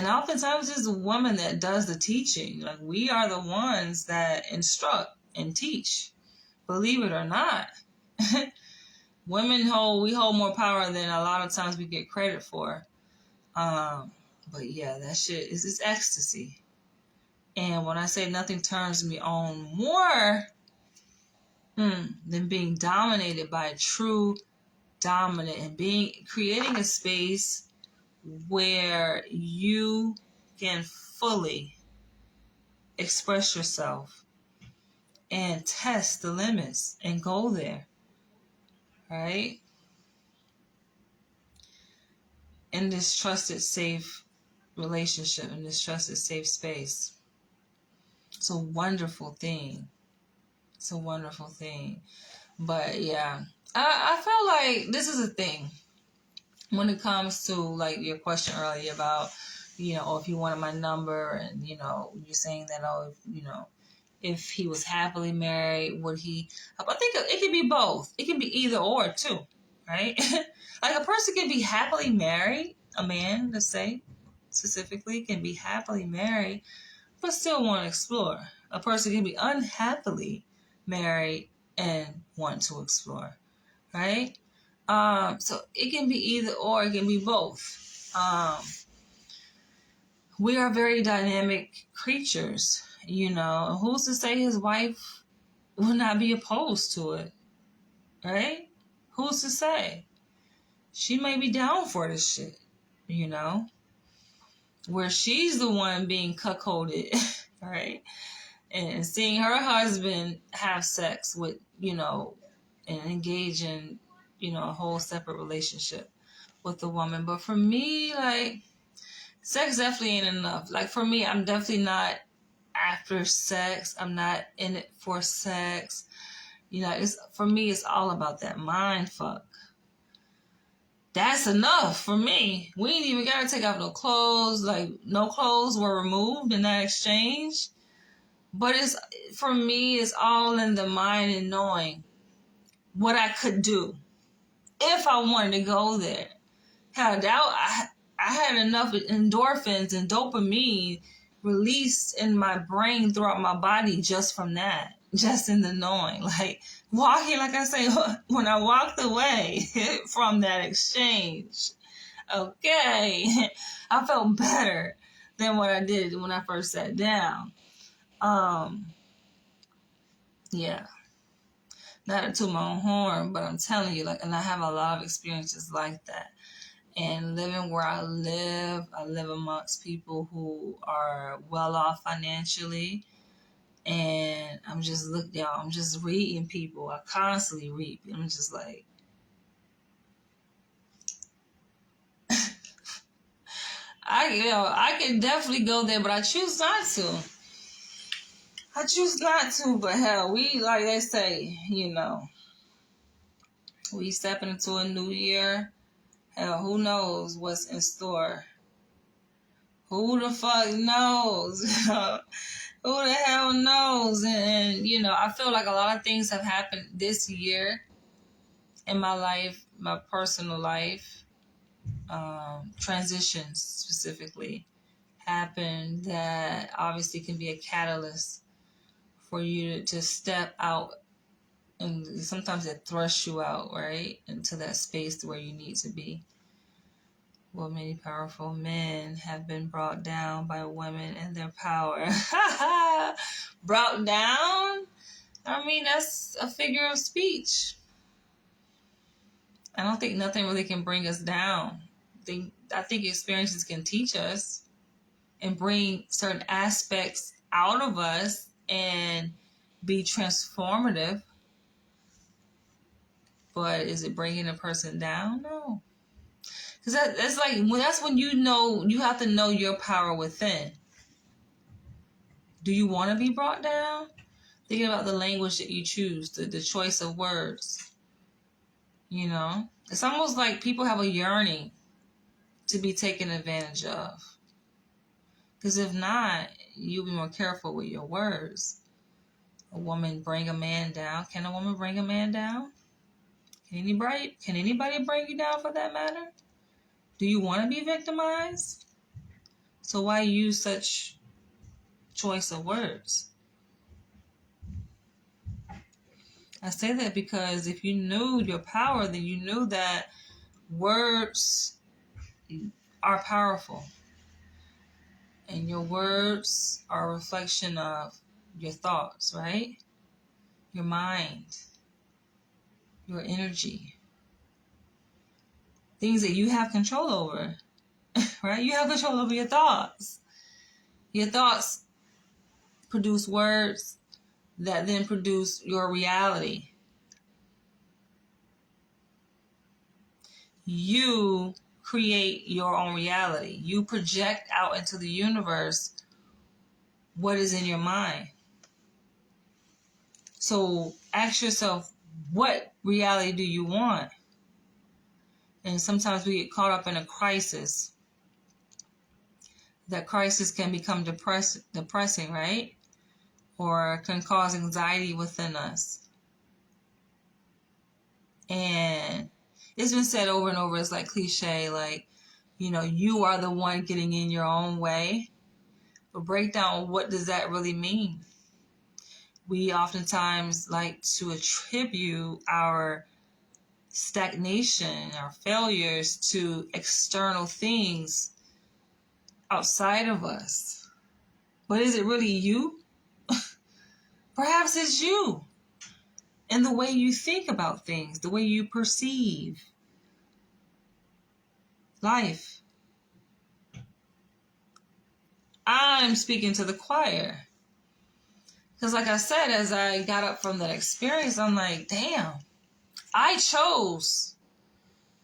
oftentimes it's a woman that does the teaching. Like, we are the ones that instruct and teach, believe it or not. Women we hold more power than a lot of times we get credit for. But yeah, that shit is ecstasy. And when I say nothing turns me on more than being dominated by a true dominant, and creating a space where you can fully express yourself and test the limits and go there, right? In this trusted, safe relationship, in this trusted, safe space. It's a wonderful thing. It's a wonderful thing. But yeah, I feel like this is a thing when it comes to like your question earlier about, if you wanted my number, and, you're saying that, if he was happily married, would he, I think it can be both. It can be either or too, right? Like a person can be happily married, a man, let's say, specifically, can be happily married, but still want to explore. A person can be unhappily married and want to explore, right? So it can be either or, it can be both. We are very dynamic creatures, Who's to say his wife will not be opposed to it, right? Who's to say? She may be down for this shit, where she's the one being cuckolded, right? And seeing her husband have sex with, and engage in, a whole separate relationship with the woman. But for me, like, sex definitely ain't enough. Like, for me, I'm definitely not after sex. I'm not in it for sex. For me, it's all about that mind fuck. That's enough for me. We ain't even got to take off no clothes. Like, no clothes were removed in that exchange. But for me, it's all in the mind and knowing what I could do if I wanted to go there. Hell, I had enough endorphins and dopamine released in my brain throughout my body just from that, just in the knowing. Like, walking, like I say, when I walked away from that exchange, okay, I felt better than what I did when I first sat down. Yeah. Not to toot my own horn, but I'm telling you, and I have a lot of experiences like that. And living where I live amongst people who are well off financially. And I'm just reading people. I constantly read. I'm just like, I can definitely go there, but I choose not to. But hell, like they say, we stepping into a new year. Hell, who knows what's in store? Who the fuck knows? Who the hell knows? And, I feel like a lot of things have happened this year in my life, my personal life. Transitions specifically happen that obviously can be a catalyst for you to step out, and sometimes it thrusts you out, right, into that space where you need to be. Well, many powerful men have been brought down by women and their power. Brought down? I mean, that's a figure of speech. I don't think nothing really can bring us down. I think experiences can teach us and bring certain aspects out of us and be transformative. But is it bringing a person down? No. Because that's when you have to know your power within. Do you want to be brought down? Thinking about the language that you choose, the choice of words. It's almost like people have a yearning to be taken advantage of. Because if not, you'll be more careful with your words. A woman bring a man down. Can a woman bring a man down? Can anybody bring you down for that matter? Do you want to be victimized? So why use such choice of words? I say that because if you knew your power, then you knew that words are powerful. And your words are a reflection of your thoughts, right? Your mind, your energy. Things that you have control over, right? You have control over your thoughts. Your thoughts produce words that then produce your reality. You create your own reality. You project out into the universe what is in your mind. So ask yourself, what reality do you want? And sometimes we get caught up in a crisis. That crisis can become depressing, right? Or can cause anxiety within us. And it's been said over and over, it's like cliche, like, you are the one getting in your own way. But break down, what does that really mean? We oftentimes like to attribute our stagnation, our failures to external things outside of us. But is it really you? Perhaps it's you and the way you think about things, the way you perceive life. I'm speaking to the choir. Because like I said, as I got up from that experience, I'm like, damn, I chose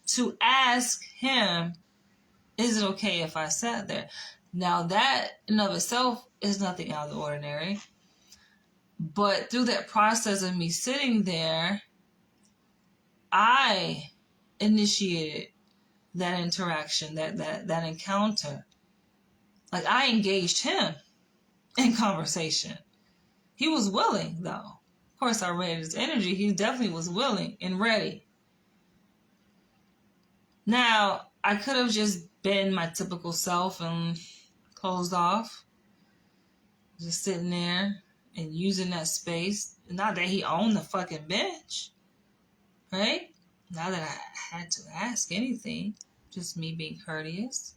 to ask him, is it okay if I sat there? Now that in of itself is nothing out of the ordinary. But through that process of me sitting there, I initiated that interaction, that encounter. Like I engaged him in conversation. He was willing though. Of course I read his energy. He definitely was willing and ready. Now, I could have just been my typical self and closed off. Just sitting there and using that space. Not that he owned the fucking bench. Right? Not that I had to ask anything. Just me being courteous.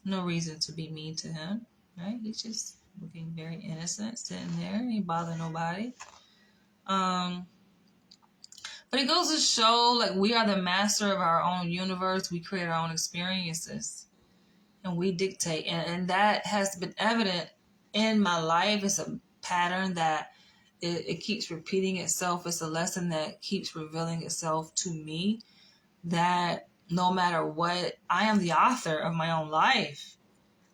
No reason to be mean to him. Right? He's just looking very innocent, sitting there. He ain't bother nobody. But it goes to show, like, we are the master of our own universe. We create our own experiences. And we dictate. And that has been evident in my life. It's a pattern that it keeps repeating itself. It's a lesson that keeps revealing itself to me. That no matter what, I am the author of my own life.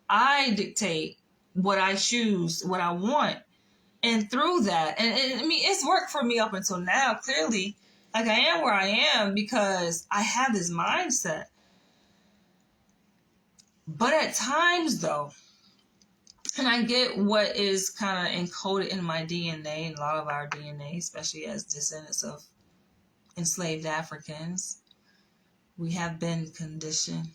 I dictate what I choose, what I want. And through that, and I mean, it's worked for me up until now, clearly. Like, I am where I am because I have this mindset. But at times, though, and I get what is kind of encoded in my DNA, and a lot of our DNA, especially as descendants of enslaved Africans, we have been conditioned.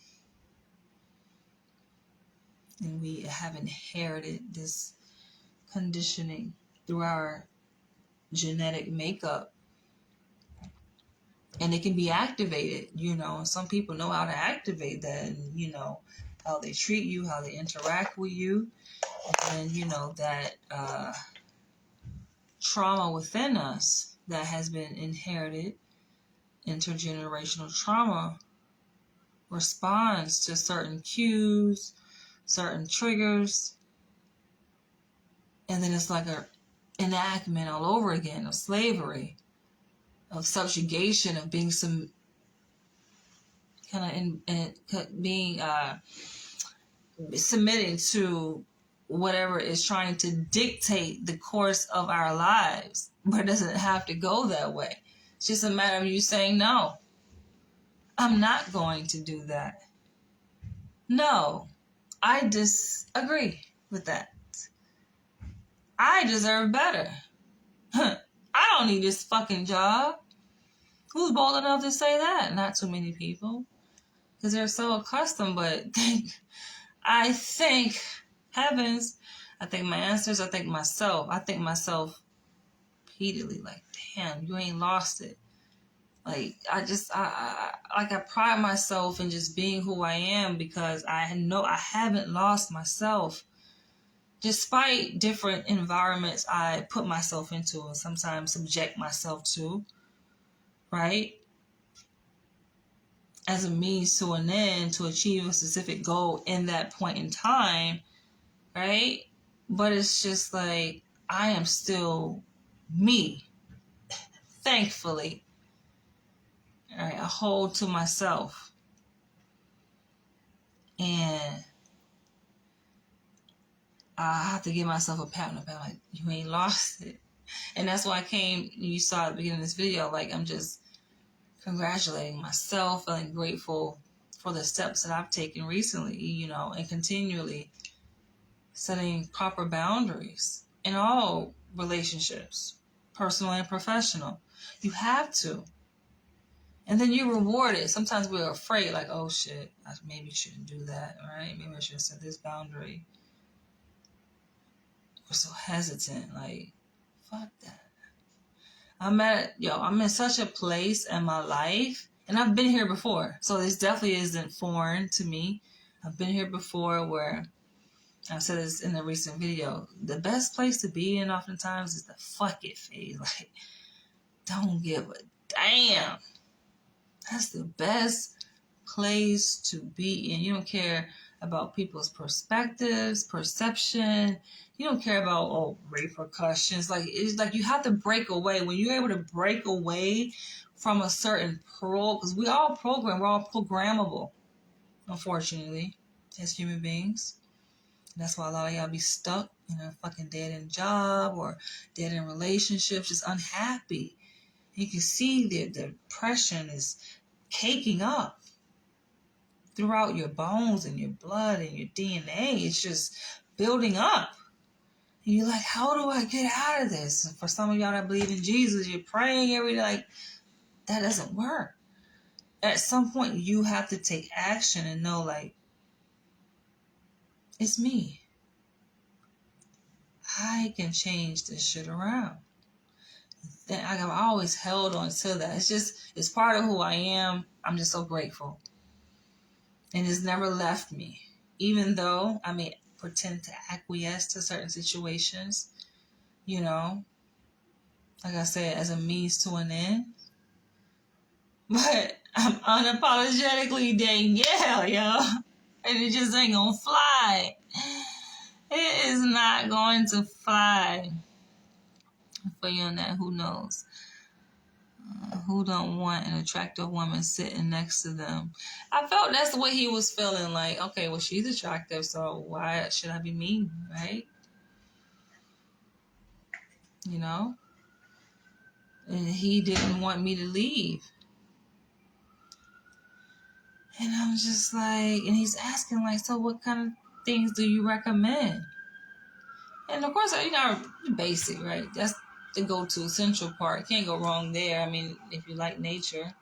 And we have inherited this conditioning through our genetic makeup. And it can be activated, you know, and some people know how to activate that, and, you know, how they treat you, how they interact with you, and, you know, that trauma within us that has been inherited, intergenerational trauma, responds to certain cues, certain triggers, and then it's like a enactment all over again of slavery, of subjugation, of being some kind of being submitting to whatever is trying to dictate the course of our lives. But it doesn't have to go that way. It's just a matter of you saying, no, I'm not going to do that. No, I disagree with that. I deserve better. I don't need this fucking job. Who's bold enough to say that? Not too many people. Because they're so accustomed, but I thank heavens, I thank my ancestors, I thank myself. I thank myself repeatedly, like, damn, you ain't lost it. Like, I pride myself in just being who I am because I know I haven't lost myself. Despite different environments I put myself into and sometimes subject myself to, right? As a means to an end to achieve a specific goal in that point in time, right? But it's just like, I am still me, thankfully. All right, I hold to myself. And I have to give myself a pat on the back, like, you ain't lost it. And that's why you saw at the beginning of this video, like, I'm just congratulating myself, feeling grateful for the steps that I've taken recently, you know, and continually setting proper boundaries in all relationships, personal and professional. You have to. And then you reward it. Sometimes we're afraid, like, oh shit, I maybe shouldn't do that, right? Maybe I should set this boundary. We're so hesitant, like, fuck that. I'm in such a place in my life, and I've been here before, so this definitely isn't foreign to me. I've been here before where I said this in a recent video. The best place to be in oftentimes is the fuck it phase. Like, don't give a damn. That's the best place to be in. You don't care about people's perspectives, perception. You don't care about repercussions. Like, it's like you have to break away. When you're able to break away from a certain because we're all programmable, unfortunately, as human beings. That's why a lot of y'all be stuck in a fucking dead-end job or dead-end relationships, just unhappy. You can see the depression is caking up throughout your bones and your blood and your DNA. It's just building up. And you're like, how do I get out of this? And for some of y'all that believe in Jesus, you're praying every day. Like, that doesn't work. At some point, you have to take action and know, like, it's me. I can change this shit around. And I've always held on to that. It's part of who I am. I'm just so grateful. And it's never left me. Even though I may pretend to acquiesce to certain situations, like I said, as a means to an end. But I'm unapologetically Danielle, yo. And it just ain't gonna fly. It is not going to fly. For you on that, who knows? Who don't want an attractive woman sitting next to them? I felt that's what he was feeling like. Okay, well, she's attractive, so why should I be mean, right? And he didn't want me to leave. And I'm just like, and he's asking like, so what kind of things do you recommend? And of course, basic, right? That's the go-to essential part. Can't go wrong there. I mean, if you like nature.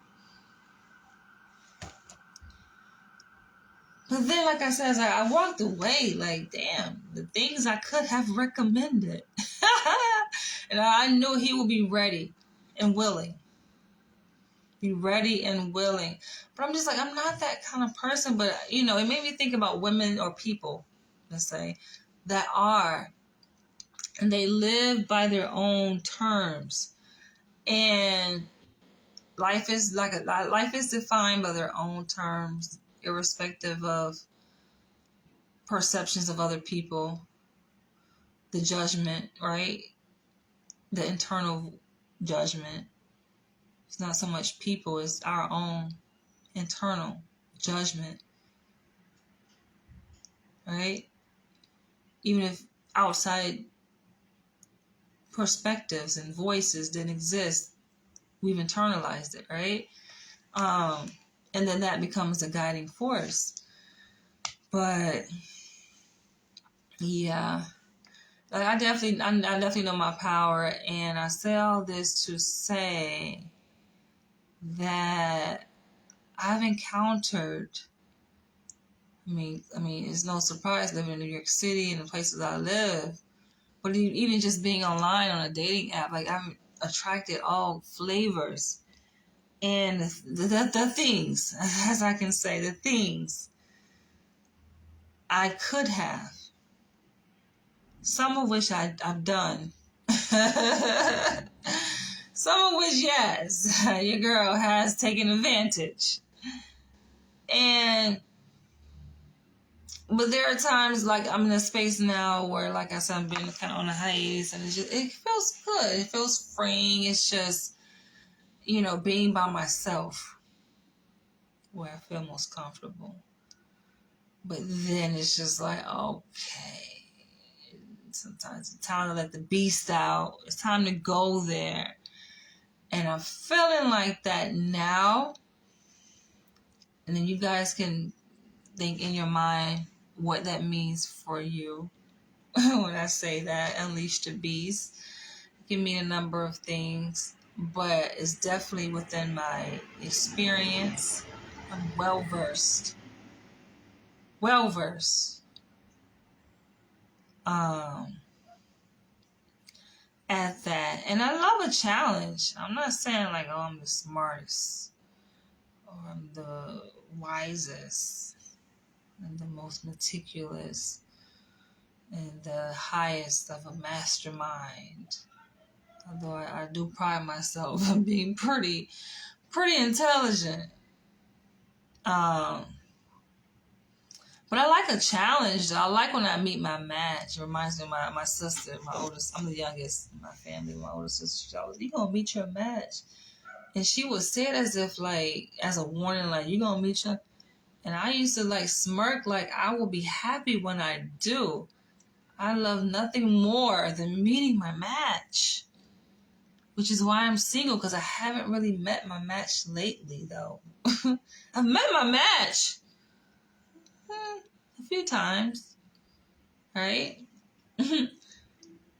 But then, like I said, I walked away like, damn, the things I could have recommended. And I knew he would be ready and willing. Be ready and willing. But I'm just like, I'm not that kind of person. But, it made me think about women or people, let's say, that are, and they live by their own terms. And life is defined by their own terms, irrespective of perceptions of other people, the judgment, right? The internal judgment. It's not so much people, it's our own internal judgment, right? Even if outside perspectives and voices didn't exist, we've internalized it, right? And then that becomes a guiding force. But yeah, like I definitely know my power, and I say all this to say that I've encountered. I mean, it's no surprise living in New York City and the places I live, but even just being online on a dating app, like I've attracted all flavors and the things, as I can say, the things I could have. Some of which I've done. Some of which, yes, your girl has taken advantage. But there are times like I'm in a space now where, like I said, I'm being kind of on a hiatus, and it feels good. It feels freeing. It's just, being by myself where I feel most comfortable. But then it's just like, okay, sometimes it's time to let the beast out. It's time to go there. And I'm feeling like that now. And then you guys can think in your mind what that means for you. When I say that, unleash the beast. It can mean a number of things, but it's definitely within my experience. I'm well-versed. at that. And I love a challenge. I'm not saying like, oh, I'm the smartest or I'm the wisest and the most meticulous and the highest of a mastermind. Although I do pride myself on being pretty intelligent. But I like a challenge. I like when I meet my match. It reminds me of my sister, my oldest. I'm the youngest in my family. My older sister, she always, you gonna meet your match. And she would say it as if like, as a warning, like, you gonna meet your. And I used to like smirk, like I will be happy when I do. I love nothing more than meeting my match. Which is why I'm single, because I haven't really met my match lately, though. I've met my match a few times, right?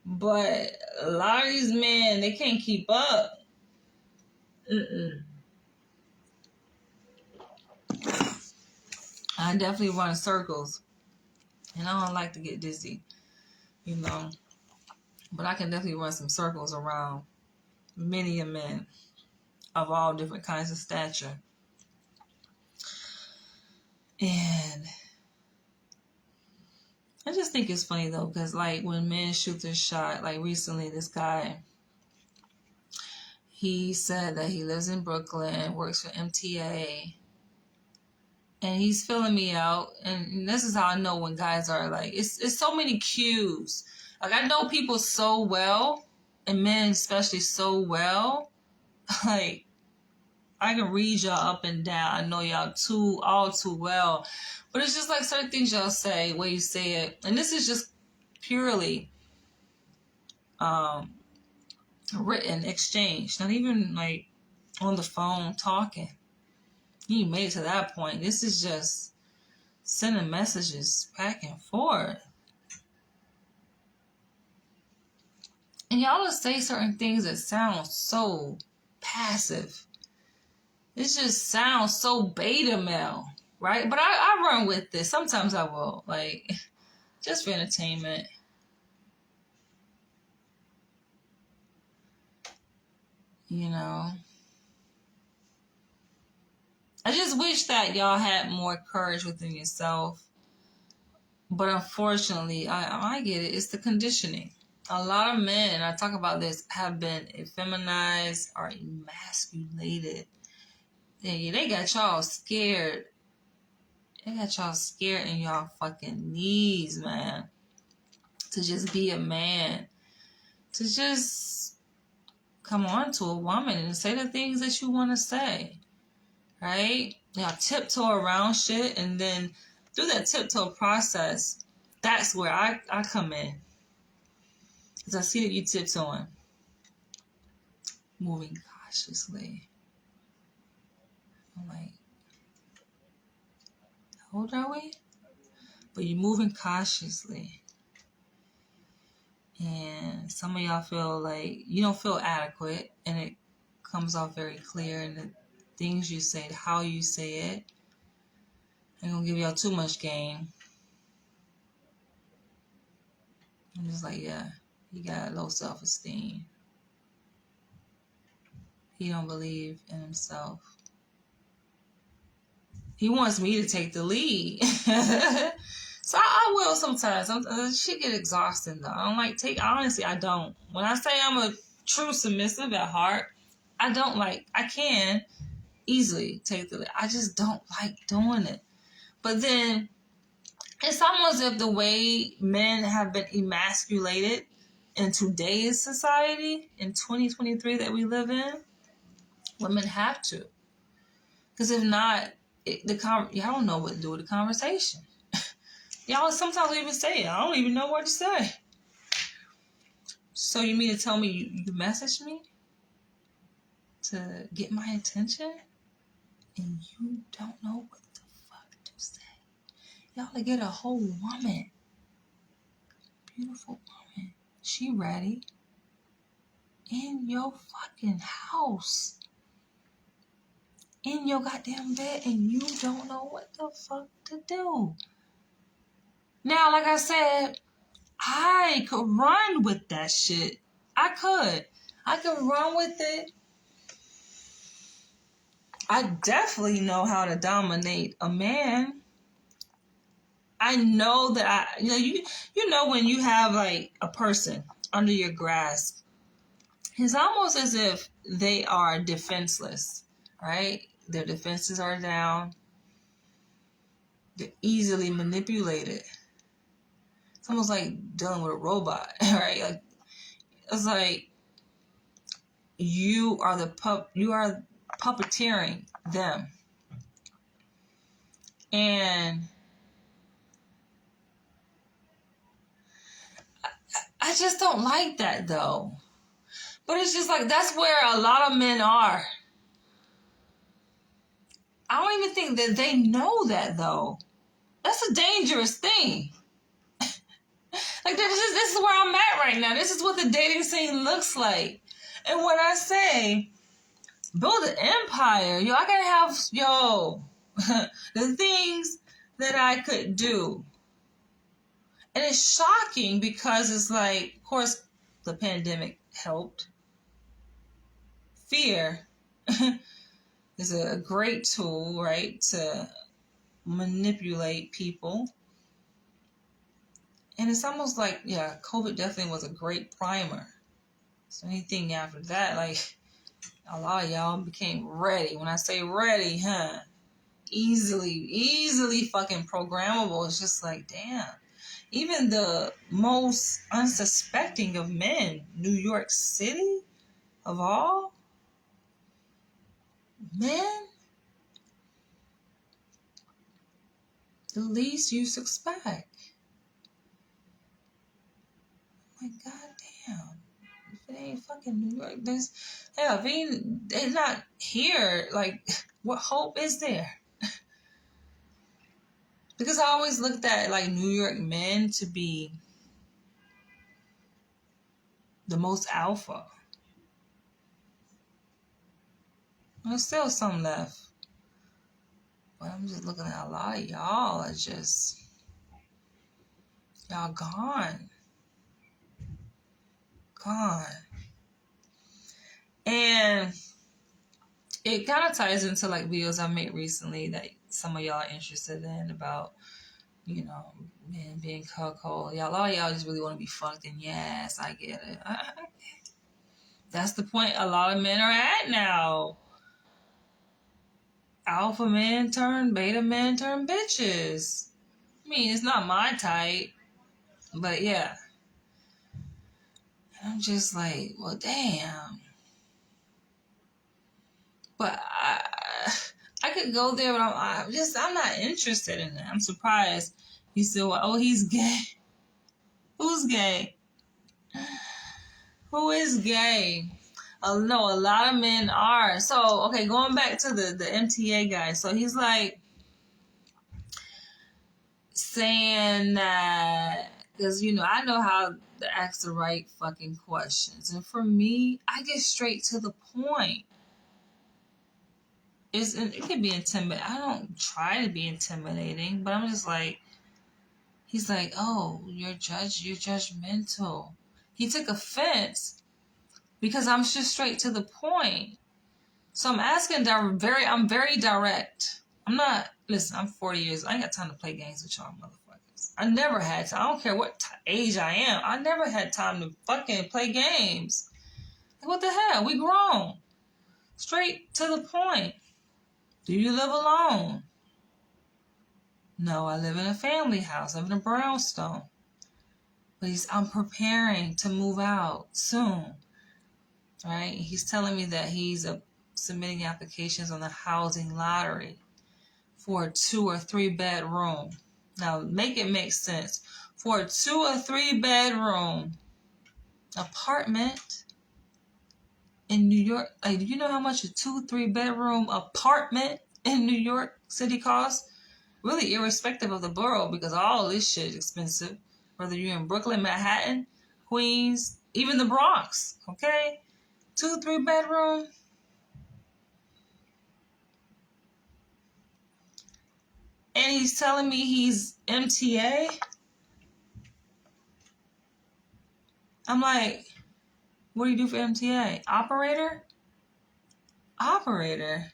But a lot of these men, they can't keep up. I definitely run circles, and I don't like to get dizzy, you know. But I can definitely run some circles around many a men of all different kinds of stature. And I just think it's funny though, because like when men shoot their shot, like recently this guy, he said that he lives in Brooklyn, works for MTA, and he's filling me out. And this is how I know when guys are like, it's so many cues. Like I know people so well, and men especially so well. Like I can read y'all up and down. I know y'all all too well. But it's just like certain things y'all say, way you say it. And this is just purely written exchange. Not even like on the phone talking. You made it to that point. This is just sending messages back and forth. And y'all will say certain things that sound so passive. It just sounds so beta male, right? But I run with this. Sometimes I will, like, just for entertainment. You know. I just wish that y'all had more courage within yourself. But unfortunately, I get it. It's the conditioning. A lot of men, and I talk about this, have been effeminized or emasculated. They got y'all scared. They got y'all scared in y'all fucking knees, man. To just be a man. To just come on to a woman and say the things that you want to say. Right? Y'all tiptoe around shit, and then through that tiptoe process, that's where I come in. Because I see that you tiptoeing. Moving cautiously. I'm like, how old are we? But you're moving cautiously. And some of y'all feel like you don't feel adequate, and it comes off very clear in the things you say, how you say it. I ain't gonna give y'all too much game. I'm just like, yeah, he got low self-esteem. He don't believe in himself. He wants me to take the lead. So I will sometimes. Shit get exhausting though. I don't like honestly, I don't. When I say I'm a true submissive at heart, I can easily take the lead. I just don't like doing it. But then it's almost as if the way men have been emasculated in today's society, in 2023 that we live in, women have to. Because if not, y'all don't know what to do with the conversation. Y'all sometimes even say it. I don't even know what to say. So you mean to tell me you messaged me to get my attention and you don't know what the fuck to say? Y'all to get a whole woman. Beautiful woman. She ready. In your fucking house. In your goddamn bed, and you don't know what the fuck to do. Now, like I said, I could run with that shit. I could run with it. I definitely know how to dominate a man. I know that you know when you have like a person under your grasp, it's almost as if they are defenseless, right? Their defenses are down. They're easily manipulated. It's almost like dealing with a robot, right? Like it's like you are puppeteering them. And I just don't like that though. But it's just like that's where a lot of men are. I don't even think that they know that though. That's a dangerous thing. Like this is where I'm at right now. This is what the dating scene looks like. And when I say build an empire, I gotta have the things that I could do. And it's shocking because it's like, of course, the pandemic helped. Fear is a great tool, right, to manipulate people. And it's almost like, yeah, COVID definitely was a great primer. So anything after that, like, a lot of y'all became ready. When I say ready, easily fucking programmable. It's just like, damn. Even the most unsuspecting of men, New York City, of all, men, the least you suspect. Like, goddamn. If it ain't fucking New York, they're not here, like, what hope is there? Because I always looked at, like, New York men to be the most alpha. There's still some left. But I'm just looking at a lot of y'all are just, y'all gone. And it kind of ties into like videos I made recently that some of y'all are interested in about, men being cuckold. A lot of y'all just really want to be fucked, and yes, I get it. That's the point a lot of men are at now. Alpha men turn beta men turn bitches. I mean, it's not my type, but yeah. I'm just like, well, damn. But I could go there, but I'm not interested in it. I'm surprised you still, he's gay. Who's gay? Who is gay? No, a lot of men are. So, okay, going back to the MTA guy. So he's like saying that, because, I know how to ask the right fucking questions. And for me, I get straight to the point. It could be intimidating. I don't try to be intimidating, but I'm just like, he's like, oh, you're judgmental. He took offense because I'm just straight to the point. So I'm asking, I'm very direct. Listen, I'm 40 years. I ain't got time to play games with y'all motherfuckers. I never had to. I don't care what age I am. I never had time to fucking play games. Like, what the hell? We grown. Straight to the point. Do you live alone? No, I live in a family house. I live in a brownstone. But I'm preparing to move out soon. Right? He's telling me that he's submitting applications on the housing lottery for a 2 or 3 bedroom. Now, make it make sense. For a 2 or 3 bedroom apartment in New York, like, do you know how much a 2-3 bedroom apartment in New York City costs? Really irrespective of the borough, because all this shit is expensive. Whether you're in Brooklyn, Manhattan, Queens, even the Bronx, okay? 2-3 bedroom. And he's telling me he's MTA. I'm like, What do you do for MTA? Operator? Operator.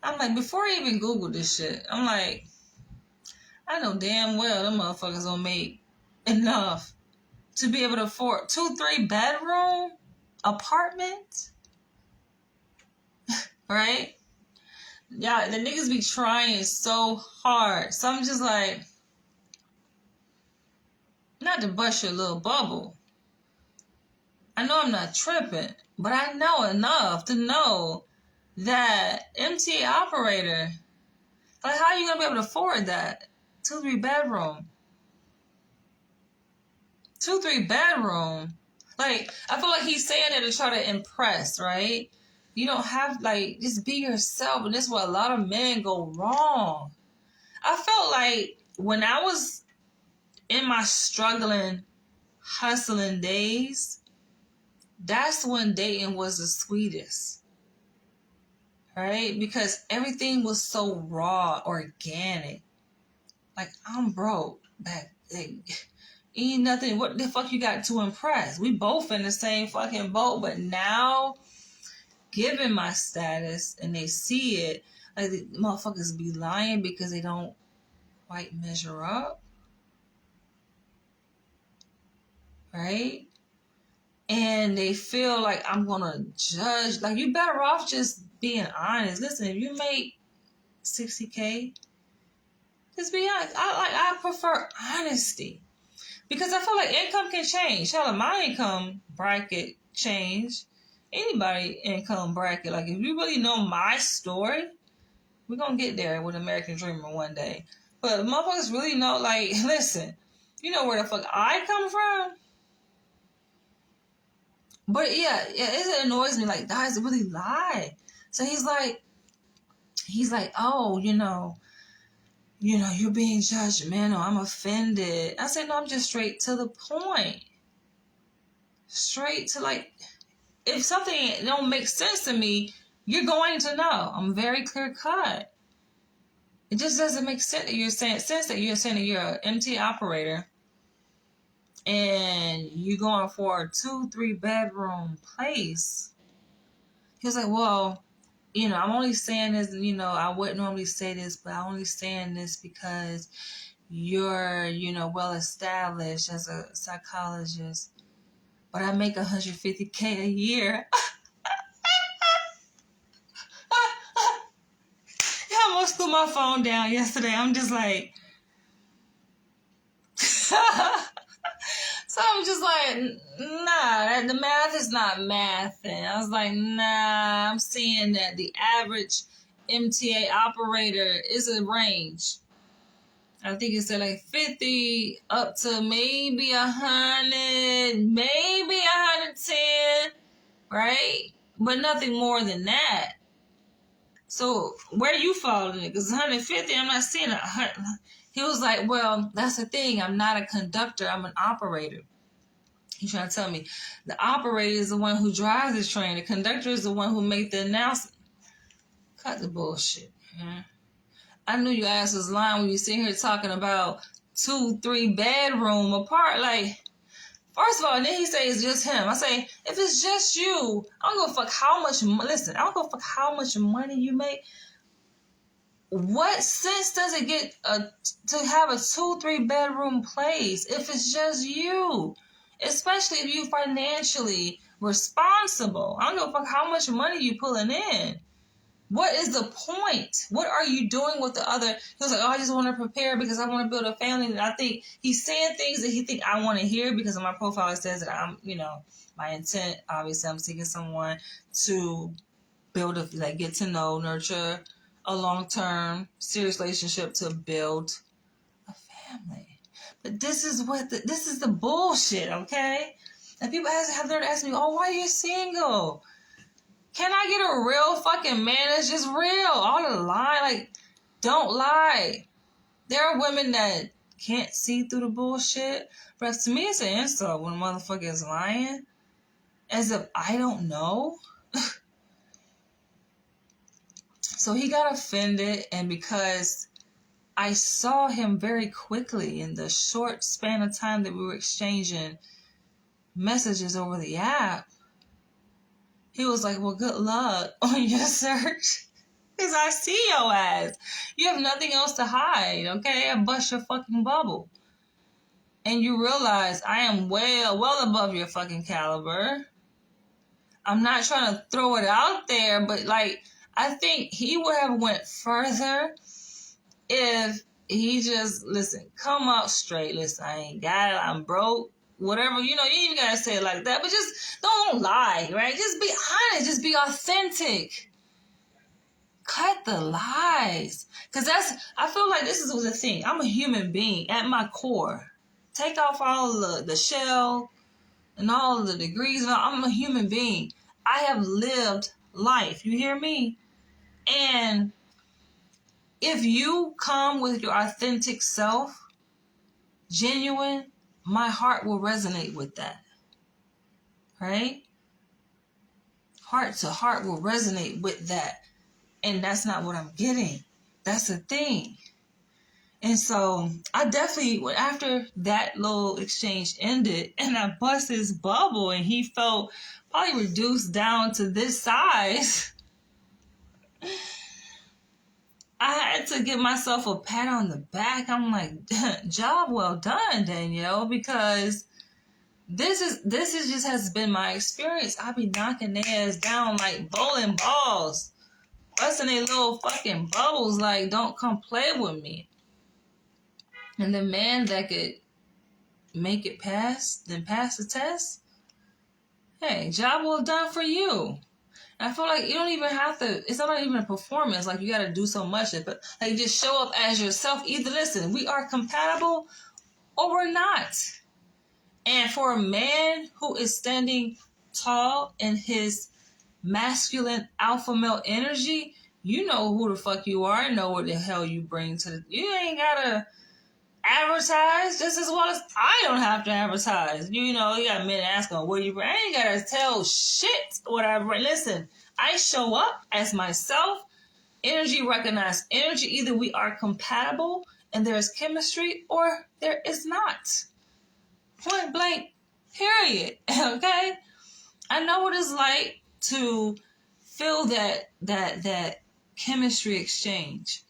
I'm like, before I even Google this shit, I'm like, I know damn well them motherfuckers don't make enough to be able to afford 2-3 bedroom apartment. Right? Yeah, the niggas be trying so hard. So I'm just like, not to bust your little bubble. I know I'm not tripping, but I know enough to know that MTA operator, like, how are you gonna be able to afford that? 2-3 bedroom. 2-3 bedroom. Like, I feel like he's saying that to try to impress, right? You don't have, like, just be yourself. And this is where a lot of men go wrong. I felt like when I was in my struggling, hustling days, that's when dating was the sweetest. Right? Because everything was so raw, organic. Like, I'm broke. Ain't nothing. What the fuck you got to impress? We both in the same fucking boat. But now, given my status, and they see it, like, the motherfuckers be lying because they don't quite measure up. Right? And they feel like I'm gonna judge. Like, you better off just being honest. Listen, if you make $60K, just be honest. I prefer honesty. Because I feel like income can change. Hell, my income bracket change. Anybody income bracket. Like, if you really know my story, we're going to get there with American Dreamer one day. But motherfuckers really know, like, listen, you know where the fuck I come from? But yeah, it annoys me. Like, guys really lie. So he's like, oh, you're being judgmental. I'm offended. I said, no, I'm just straight to the point. Straight to, like, if something don't make sense to me, you're going to know. I'm very clear cut. It just doesn't make sense that you're saying that you're an MT operator and you're going for a 2-3 bedroom place. He was like, well, I'm only saying this, I wouldn't normally say this, but I'm only saying this because you're, well established as a psychologist. But I make $150K a year. I almost threw my phone down yesterday. I'm just like, so I'm just like, nah, the math is not mathing. I was like, nah, I'm seeing that the average MTA operator is a range. I think it's at like 50 up to maybe 100, maybe 110, right? But nothing more than that. So where do you fall in it? Because 150, I'm not seeing 100. He was like, well, that's the thing. I'm not a conductor. I'm an operator. He's trying to tell me the operator is the one who drives the train. The conductor is the one who makes the announcement. Cut the bullshit, man. I knew your ass was lying when you sit here talking about 2-3 bedroom apart. Like, first of all, and then he says it's just him. I say, if it's just you, I don't give a fuck how much, listen, I don't give a fuck how much money you make. What sense does it get to have a 2-3 bedroom place if it's just you? Especially if you financially responsible. I don't give a fuck how much money you pulling in. What is the point? What are you doing with the other? He was like, oh, I just want to prepare because I want to build a family. And I think he's saying things that he think I want to hear because of my profile. It says that I'm, my intent, obviously, I'm seeking someone to build get to know, nurture a long-term, serious relationship to build a family. But this is the bullshit, okay? And people have learned to ask me, oh, why are you single? Can I get a real fucking man that's just real? All the lie, like, don't lie. There are women that can't see through the bullshit. But to me, it's an insult when a motherfucker is lying. As if I don't know. So he got offended, and because I saw him very quickly in the short span of time that we were exchanging messages over the app, he was like, well, good luck on your search. Because I see your ass. You have nothing else to hide, okay? I bust your fucking bubble. And you realize I am well above your fucking caliber. I'm not trying to throw it out there, but like, I think he would have went further if he just, listen, come out straight. Listen, I ain't got it. I'm broke. Whatever, you ain't even gotta say it like that, but just don't lie, right? Just be honest. Just be authentic. Cut the lies. Because I feel like this is the thing. I'm a human being at my core. Take off all the shell and all the degrees. I'm a human being. I have lived life. You hear me? And if you come with your authentic self, genuine, my heart will resonate with that. Right? Heart to heart will resonate with that. And that's not what I'm getting. That's the thing. And so I definitely, after that little exchange ended and I bust his bubble and he felt probably reduced down to this size, I had to give myself a pat on the back. I'm like, job well done, Danielle, because this is just has been my experience. I be knocking their ass down like bowling balls, busting their little fucking bubbles like, don't come play with me. And the man that could make it pass the test, hey, job well done for you. And I feel like you don't even have to, it's not even a performance, like you got to do so much, but like just show up as yourself. Either listen, we are compatible or we're not. And for a man who is standing tall in his masculine alpha male energy, you know who the fuck you are and know what the hell you bring to the, you ain't gotta advertise just as well as I don't have to advertise. You got men asking, what do you bring? I ain't gotta tell shit what I bring. Listen, I show up as myself. Energy recognize energy. Either we are compatible and there is chemistry or there is not. Point blank, period. Okay? I know what it's like to feel that chemistry exchange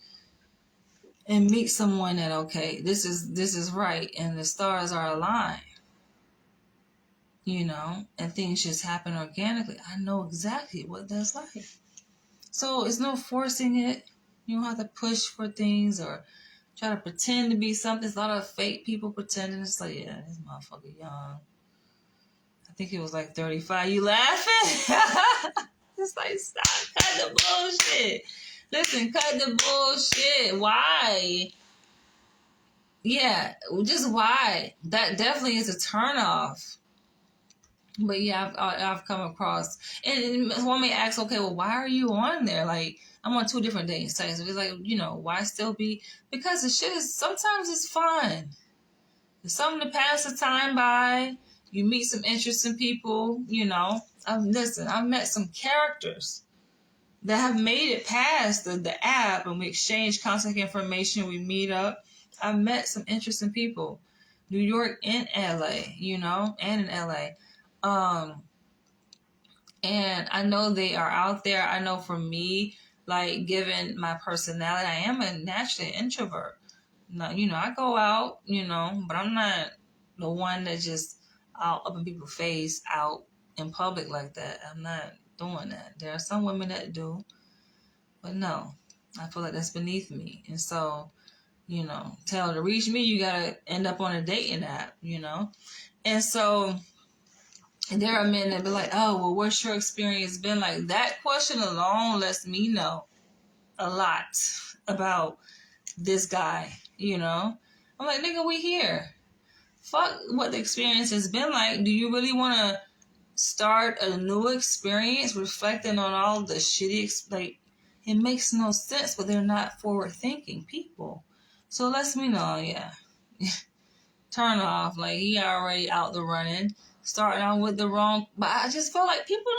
and meet someone that, okay, this is right and the stars are aligned, and things just happen organically. I know exactly what that's like. So it's no forcing it. You don't have to push for things or try to pretend to be something. There's a lot of fake people pretending. It's like, yeah, this motherfucker young. I think it was like 35. You laughing? It's like, stop, cut the bullshit. Listen, cut the bullshit. Why? Yeah, just why? That definitely is a turnoff. But yeah, I've come across, and one may ask, okay, well, why are you on there? Like, I'm on 2 different dating sites. It's like, why still be? Because the shit is, sometimes it's fun. It's something to pass the time by. You meet some interesting people, I've met some characters that have made it past the app, and we exchange contact information, we meet up. I've met some interesting people. New York and LA, and in LA. And I know they are out there. I know for me, like, given my personality, I am a naturally introvert. No, I go out, but I'm not the one that just out up in people's face out in public like that. I'm not doing that. There are some women that do, but no, I feel like that's beneath me. And so, to reach me, you gotta end up on a dating app, And so there are men that be like, oh, well, what's your experience been like? That question alone lets me know a lot about this guy, I'm like, nigga, we here. Fuck what the experience has been like. Do you really want to start a new experience reflecting on all the shitty, like, it makes no sense, but they're not forward-thinking people. So it lets me know, yeah, turn off. Like, he already out the running, starting out with the wrong. But I just feel like people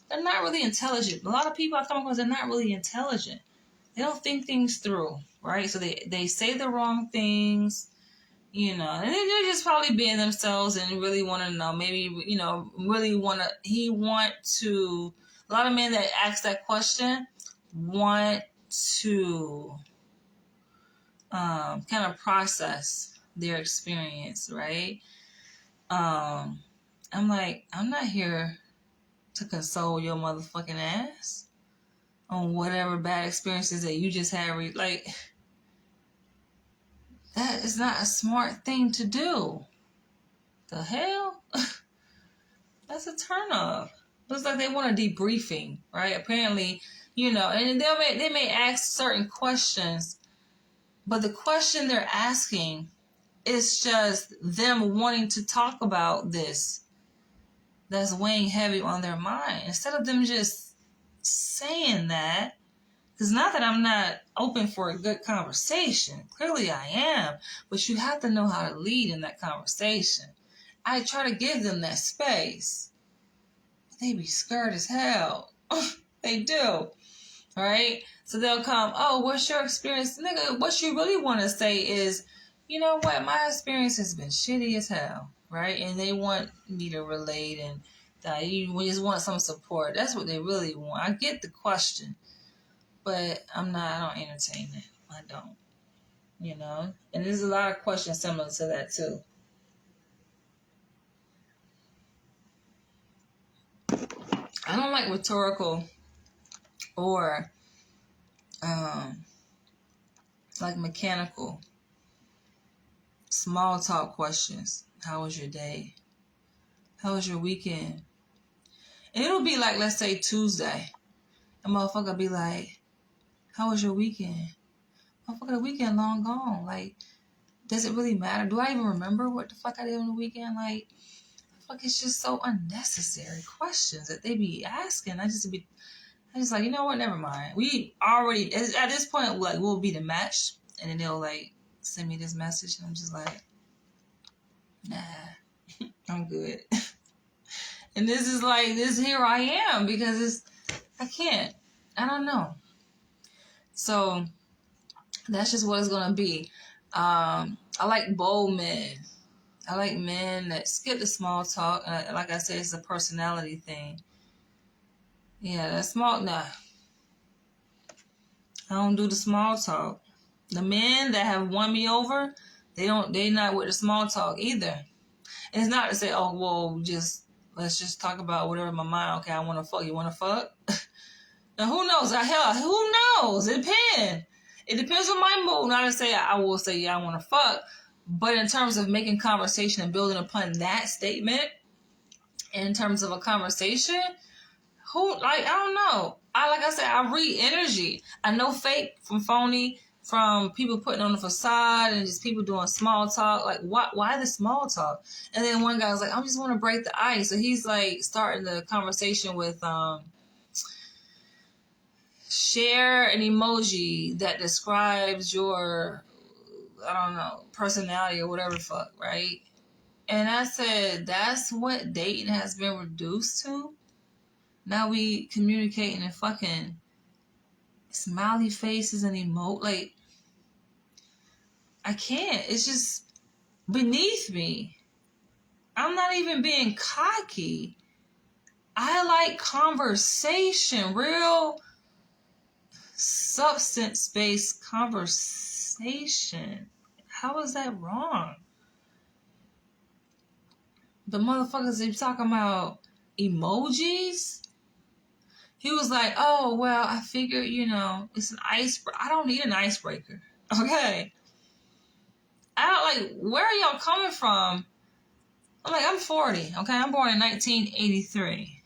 they're not really intelligent. A lot of people I come across, they're not really intelligent. They don't think things through, right? So they say the wrong things. And they're just probably being themselves and really want to know. Maybe, really a lot of men that ask that question want to kind of process their experience, right? I'm like, I'm not here to console your motherfucking ass on whatever bad experiences that you just had. Like, that is not a smart thing to do. The hell? That's a turn off. Looks like they want a debriefing, right? Apparently, and they may ask certain questions, but the question they're asking is just them wanting to talk about this that's weighing heavy on their mind. Instead of them just saying that, because not that I'm not open for a good conversation. Clearly I am. But you have to know how to lead in that conversation. I try to give them that space. But they be scared as hell. They do. Right? So they'll come, oh, what's your experience? Nigga, what you really want to say is, you know what? My experience has been shitty as hell. Right? And they want me to relate and you just want some support. That's what they really want. I get the question. But I don't entertain it. I don't. And there's a lot of questions similar to that too. I don't like rhetorical or like mechanical small talk questions. How was your day? How was your weekend? And it'll be like, let's say Tuesday. A motherfucker be like, how was your weekend? Motherfucker, the weekend long gone. Like, does it really matter? Do I even remember what the fuck I did on the weekend? Like, fuck, it's just so unnecessary questions that they be asking. I just like, you know what? Never mind. We already, at this point, like, we'll be the match. And then they'll, like, send me this message. And I'm just like, nah, I'm good. And this is like, here I am. Because I can't. I don't know. So, that's just what it's going to be. I like bold men. I like men that skip the small talk. Like I said, it's a personality thing. Yeah, that small, nah. I don't do the small talk. The men that have won me over, they not with the small talk either. And it's not to say, oh, well, let's just talk about whatever in my mind. Okay, I want to fuck. You want to fuck? Now, who knows? Who knows? It depends. It depends on my mood. Not to say I will say, yeah, I want to fuck. But in terms of making conversation and building upon that statement, in terms of a conversation, I don't know. Like I said, I read energy. I know fake from phony, from people putting on the facade and just people doing small talk. Like, why the small talk? And then one guy was like, I just want to break the ice. So he's like starting the conversation with, share an emoji that describes your, I don't know, personality or whatever the fuck, right? And I said, that's what dating has been reduced to? Now we communicating in fucking smiley faces and emote. Like, I can't. It's just beneath me. I'm not even being cocky. I like conversation, real substance-based conversation. How is that wrong? The motherfuckers are talking about emojis. He was like, oh, well, I figured, it's an icebreaker. I don't need an icebreaker. Okay. Where are y'all coming from? I'm like, I'm 40. Okay. I'm born in 1983.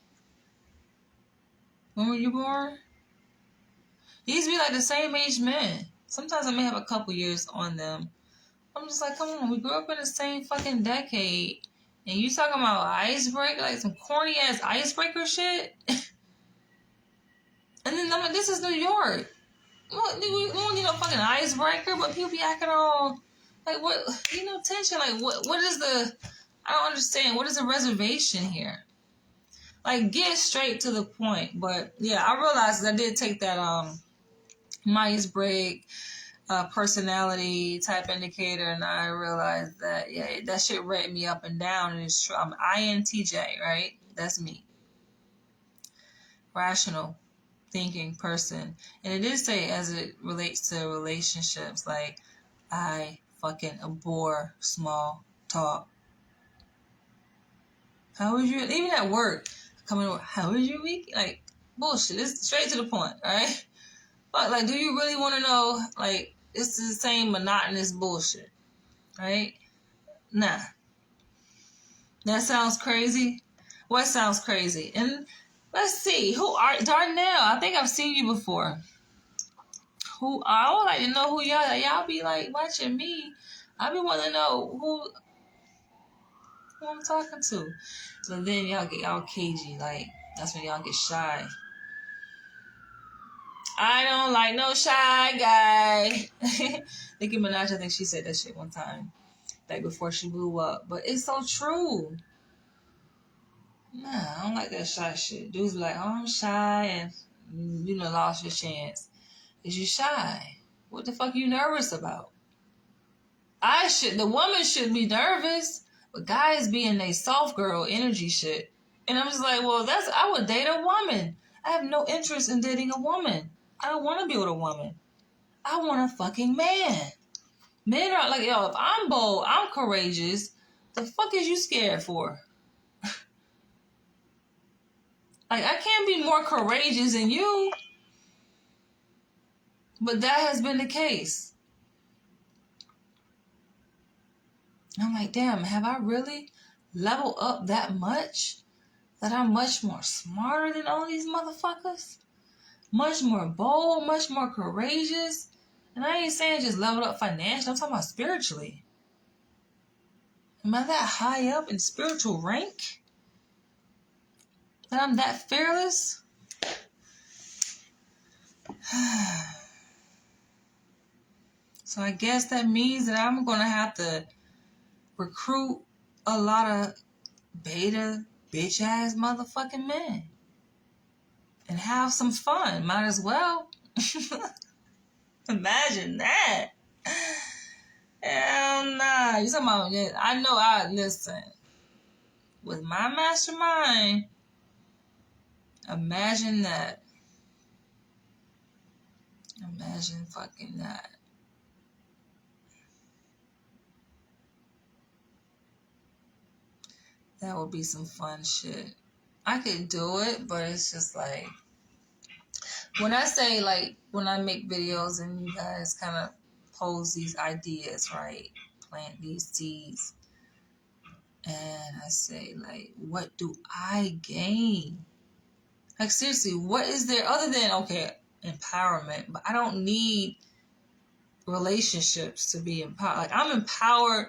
When were you born? These be like the same age men. Sometimes I may have a couple years on them. I'm just like, come on, we grew up in the same fucking decade. And you talking about icebreaker, like some corny ass icebreaker shit? And then I'm like, this is New York. We don't need no fucking icebreaker, but people be acting all like, what, tension. Like, what is the, I don't understand. What is the reservation here? Like, get straight to the point. But yeah, I realized I did take that Myers-Briggs personality type indicator, and I realized that, yeah, that shit read me up and down, and it's true. I'm INTJ, right? That's me. Rational thinking person. And it did say, as it relates to relationships, like, I fucking abhor small talk. How was your, even at work, coming over, how was your week? Like, bullshit. It's straight to the point, right? But, like, do you really want to know? Like, it's the same monotonous bullshit, right? Nah. That sounds crazy. What sounds crazy? And let's see, who are Darnell? I think I've seen you before. Who, I would like to know who y'all be like watching me. I be wanting to know who I'm talking to. So then y'all get all cagey, like that's when y'all get shy. I don't like no shy guy. Nicki Minaj, I think she said that shit one time, like before she blew up. But it's so true. Nah, I don't like that shy shit. Dudes be like, oh, I'm shy, and you done lost your chance. Is you shy? What the fuck you nervous about? The woman should be nervous, but guys be in they soft girl energy shit. And I'm just like, well, I would date a woman. I have no interest in dating a woman. I don't want to be with a woman. I want a fucking man. Men are like, yo, if I'm bold, I'm courageous, the fuck is you scared for? Like, I can't be more courageous than you. But that has been the case. And I'm like, damn, have I really leveled up that much? That I'm much more smarter than all these motherfuckers? Much more bold, much more courageous? And I ain't saying just leveled up financially. I'm talking about spiritually. Am I that high up in spiritual rank? That I'm that fearless? So I guess that means that I'm going to have to recruit a lot of beta bitch ass motherfucking men and have some fun. Might as well. Imagine that. Hell nah. You talking about, I know listen. With my mastermind, imagine that. Imagine fucking that. That would be some fun shit. I could do it, but it's just like, when I say, like, when I make videos and you guys kind of pose these ideas, right? Plant these seeds. And I say, like, what do I gain? Like, seriously, what is there other than, okay, empowerment? But I don't need relationships to be empowered. Like, I'm empowered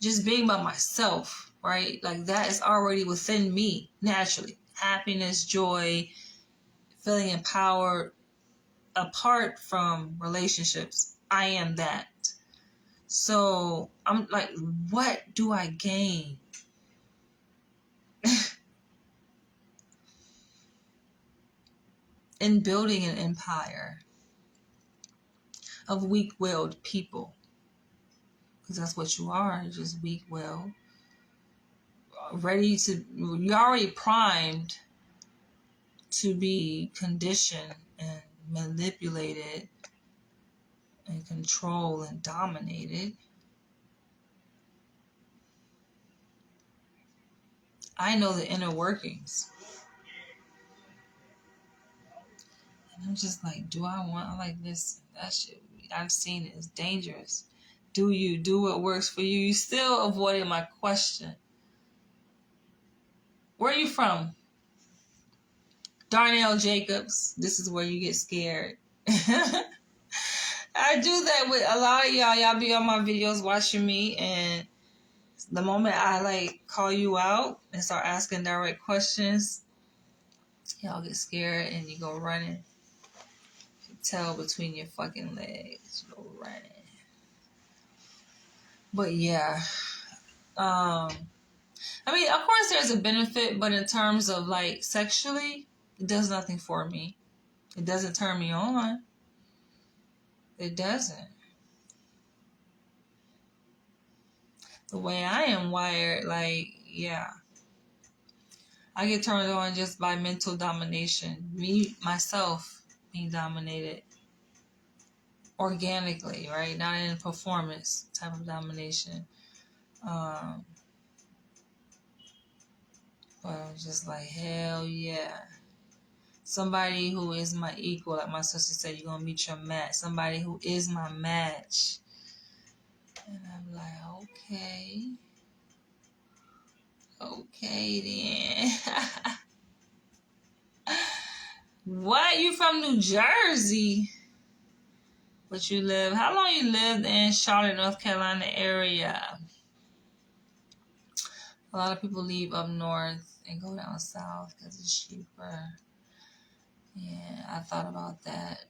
just being by myself, right? Like, that is already within me, naturally. Happiness, joy, feeling empowered. Apart from relationships, I am that. So I'm like, what do I gain? In building an empire of weak-willed people? Because that's what you are, just weak-willed. You're already primed to be conditioned and manipulated and controlled and dominated. I know the inner workings. And I'm just like, do I like this? That shit, I've seen it. It's dangerous. Do you do what works for you? You still avoided my question. Where are you from? Darnell Jacobs. This is where you get scared. I do that with a lot of y'all. Y'all be on my videos watching me, and the moment I like call you out and start asking direct questions, y'all get scared and you go running. You can tell between your fucking legs. You go running. But yeah. I mean, of course there's a benefit, but in terms of like sexually, it does nothing for me. It doesn't turn me on. It doesn't. the way I am wired, like, yeah. I get turned on just by mental domination. Me, myself, being dominated organically, right? Not in performance type of domination. But I'm just like, hell yeah. Somebody who is my equal, like my sister said, you're going to meet your match. Somebody who is my match. And I'm like, okay. Okay, then. What? You from New Jersey? But you live, how long you lived in Charlotte, North Carolina area? A lot of people leave up north and go down south because it's cheaper. Yeah, I thought about that.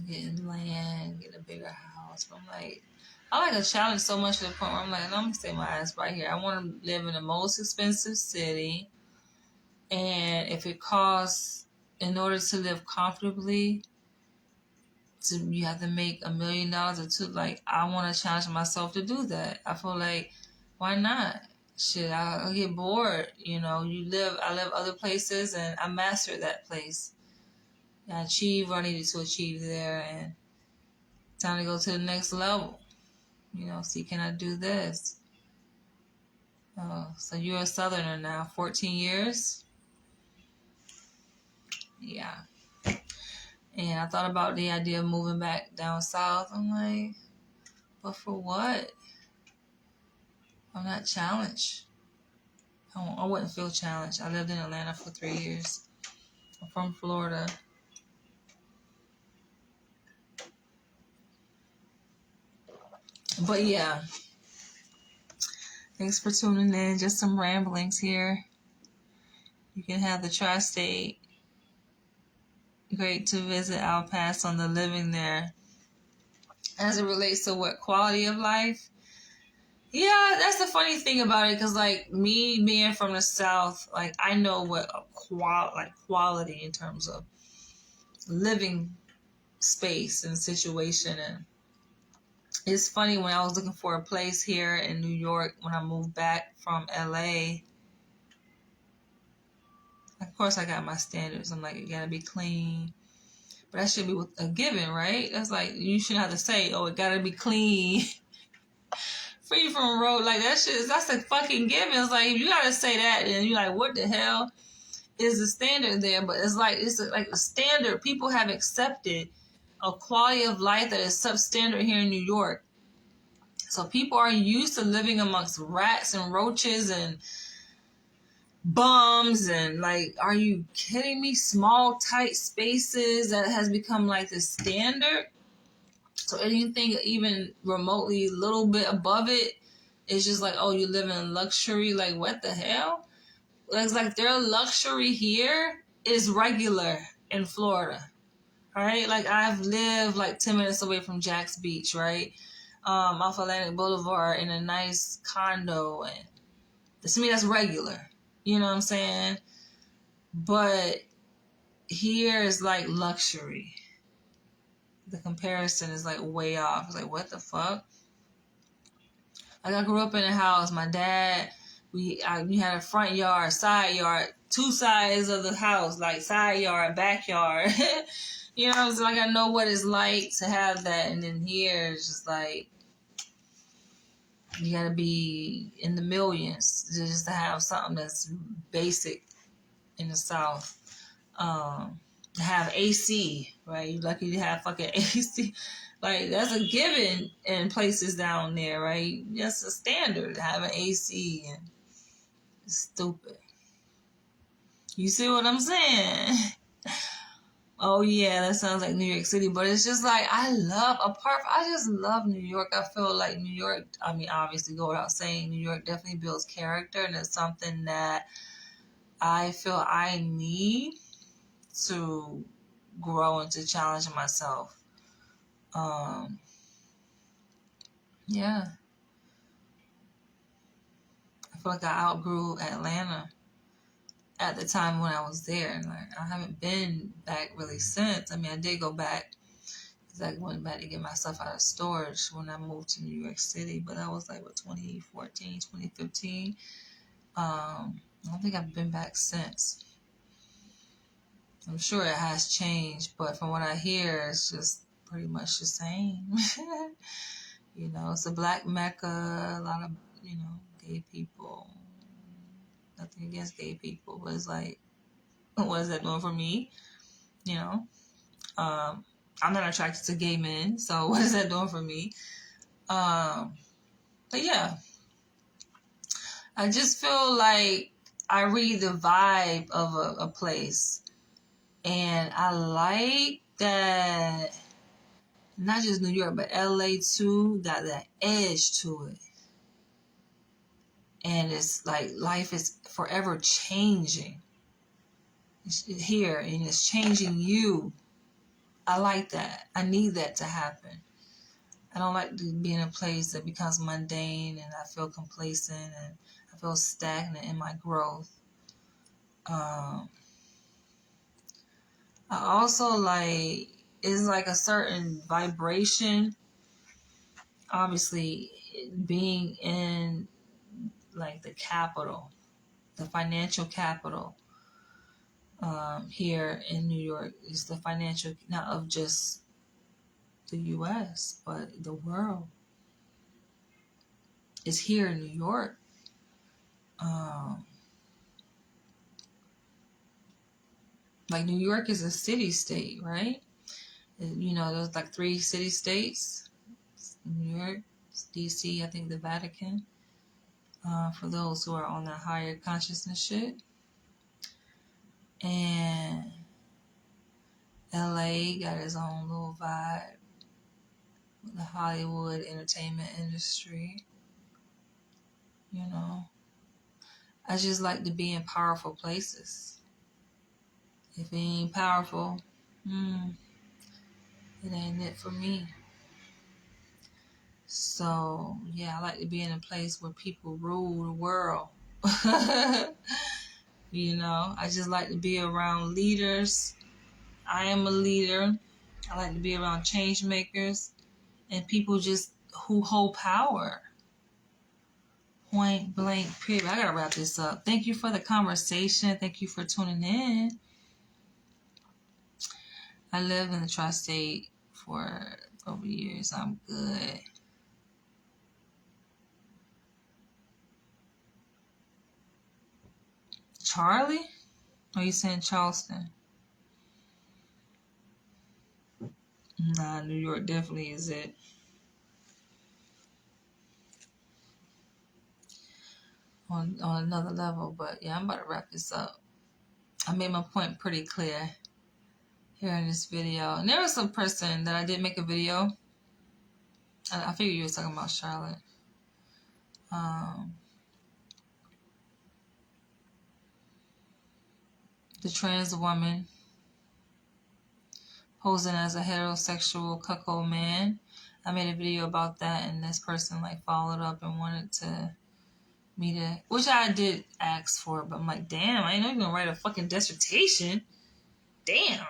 Getting land, get a bigger house. But I'm like, I like a challenge so much to the point where I'm like, I'm going to stay my ass right here. I want to live in the most expensive city. And if it costs, in order to live comfortably, you have to make $1 million or $2 million. Like, I want to challenge myself to do that. I feel like, why not? Shit, I'll get bored. You know, I live other places and I mastered that place. I achieved what I needed to achieve there, and time to go to the next level. You know, see, can I do this? Oh, so you're a Southerner now, 14 years? Yeah. And I thought about the idea of moving back down south. I'm like, but for what? I'm not challenged. I wouldn't feel challenged. I lived in Atlanta for 3 years. I'm from Florida. But yeah. Thanks for tuning in. Just some ramblings here. You can have the tri-state. Great to visit El Paso and the living there. As it relates to what quality of life. Yeah, that's the funny thing about it, because like me being from the South, like I know what quality in terms of living space and situation. And it's funny, when I was looking for a place here in New York when I moved back from LA. Of course, I got my standards. I'm like, it gotta be clean, but that should be a given, right? That's like, you shouldn't have to say, oh, it gotta be clean. Free from road, like that shit, that's a fucking given. It's like, if you gotta say that, then you're like, what the hell is the standard there? But it's like a standard. People have accepted a quality of life that is substandard here in New York. So people are used to living amongst rats and roaches and bums and, like, are you kidding me? Small, tight spaces that has become like the standard. So anything even remotely a little bit above it, it's just like, oh, you live in luxury. Like, what the hell? It's like their luxury here is regular in Florida, right? Like, I've lived like 10 minutes away from Jack's Beach, right? Off Atlantic Boulevard in a nice condo. And to me, that's regular. You know what I'm saying? But here is like luxury. The comparison is like way off. It's like, what the fuck? Like, I grew up in a house. My dad, we had a front yard, side yard, two sides of the house, like side yard, backyard. You know, it's like, I know what it's like to have that. And then here it's just like, you gotta be in the millions just to have something that's basic in the South. To have AC, right? You're lucky to have fucking AC. Like, that's a given in places down there, right? That's a standard to have an AC, and it's stupid. You see what I'm saying? Oh yeah, that sounds like New York City, but it's just like, I just love New York. I feel like New York, I mean, obviously go without saying, New York definitely builds character, and it's something that I feel I need to grow and to challenge myself. Yeah. I feel like I outgrew Atlanta at the time when I was there. And like, I haven't been back really since. I mean, I did go back. because I went back to get my stuff out of storage when I moved to New York City. But that was like, what, 2014, 2015. I don't think I've been back since. I'm sure it has changed, but from what I hear, it's just pretty much the same. You know, it's a black mecca, a lot of, you know, gay people. Nothing against gay people, but it's like, what is that doing for me? You know, I'm not attracted to gay men, so what is that doing for me? But yeah, I just feel like I read the vibe of a place, and I like that. Not just New York, but LA too, got that edge to it. And it's like life is forever changing. It's here, and it's changing you. I like that. I need that to happen. I don't like to be in a place that becomes mundane and I feel complacent and I feel stagnant in my growth. I also like, it's like a certain vibration. Obviously, being in like the capital, the financial capital here in New York is the financial, not of just the U.S., but the world. It's here in New York. Like New York is a city-state, right? You know, there's like 3 city-states. New York, D.C., I think the Vatican. For those who are on that higher consciousness shit. And L.A. got its own little vibe. The Hollywood entertainment industry. You know. I just like to be in powerful places. If it ain't powerful, it ain't it for me. So, yeah, I like to be in a place where people rule the world. You know, I just like to be around leaders. I am a leader. I like to be around change makers and people just who hold power. Point blank, period. I gotta wrap this up. Thank you for the conversation. Thank you for tuning in. I lived in the tri-state for over years. I'm good. Charlie? Or are you saying Charleston? Nah, New York definitely is it. On another level. But yeah, I'm about to wrap this up. I made my point pretty clear here in this video. And there was some person that I did make a video. I figured you were talking about Charlotte. The trans woman posing as a heterosexual cuckold man. I made a video about that, and this person like followed up and wanted to me to, which I did ask for, but I'm like, damn, I ain't know you're gonna write a fucking dissertation. Damn.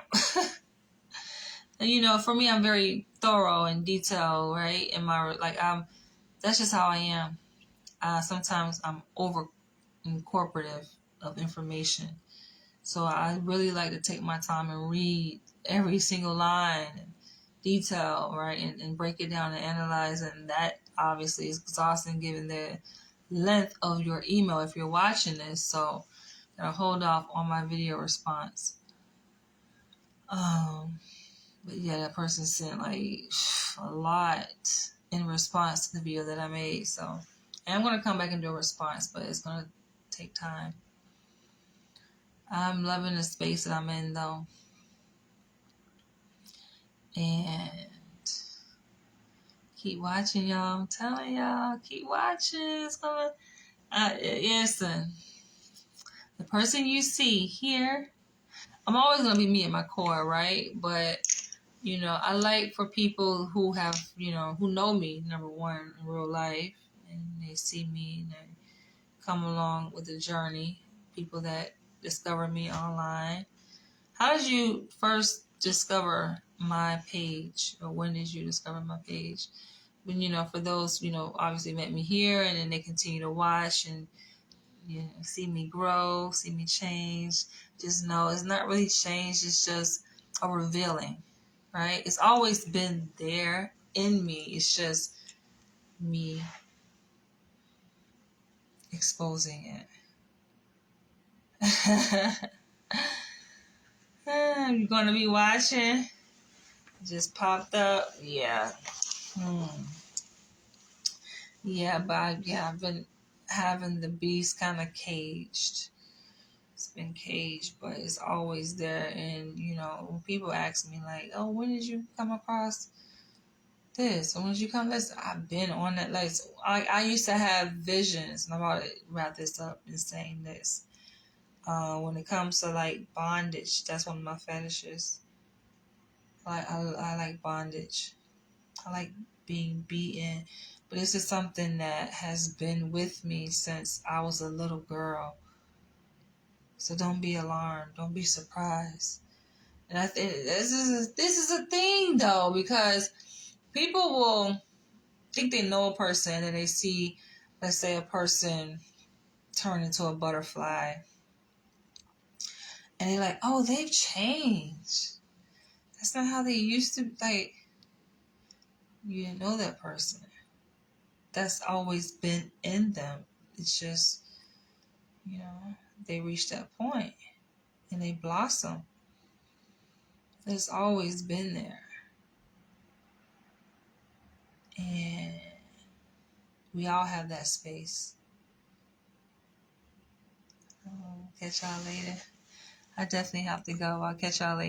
And you know, for me, I'm very thorough and detailed, right? In my that's just how I am. Sometimes I'm over incorporative of information, so I really like to take my time and read every single line and detail, right, and break it down and analyze it. And that obviously is exhausting given the length of your email if you're watching this. So I'm gonna hold off on my video response. But yeah, that person sent like a lot in response to the video that I made. So, and I'm gonna come back and do a response, but it's gonna take time. I'm loving the space that I'm in though. And keep watching, y'all. I'm telling y'all, keep watching. It's gonna listen. The person you see here, I'm always gonna be me at my core, right? But you know, I like for people who have, you know, who know me, number one, in real life, and they see me and they come along with the journey. People that discover me online. How did you first discover my page, or when did you discover my page? When, for those, obviously met me here and then they continue to watch and, see me grow, see me change, just know it's not really change. It's just a revealing, right? It's always been there in me. It's just me exposing it. You're going to be watching. Just popped up. Yeah. Yeah, but I've been having the beast kind of caged. It's been caged, but it's always there. And, when people ask me, like, oh, when did you come across this? Or when did you come this? I've been on that list. I used to have visions, and I'm about to wrap this up in saying this. When it comes to, like, bondage, that's one of my fetishes. I like bondage. I like being beaten. But this is something that has been with me since I was a little girl. So don't be alarmed. Don't be surprised. And I think this is a thing, though, because people will think they know a person and they see, let's say, a person turn into a butterfly. And they're like, oh, they've changed. That's not how they used to. Like, you didn't know that person. That's always been in them. It's just, they reach that point and they blossom. It's always been there. And we all have that space. Catch y'all later. I definitely have to go. I'll catch y'all later.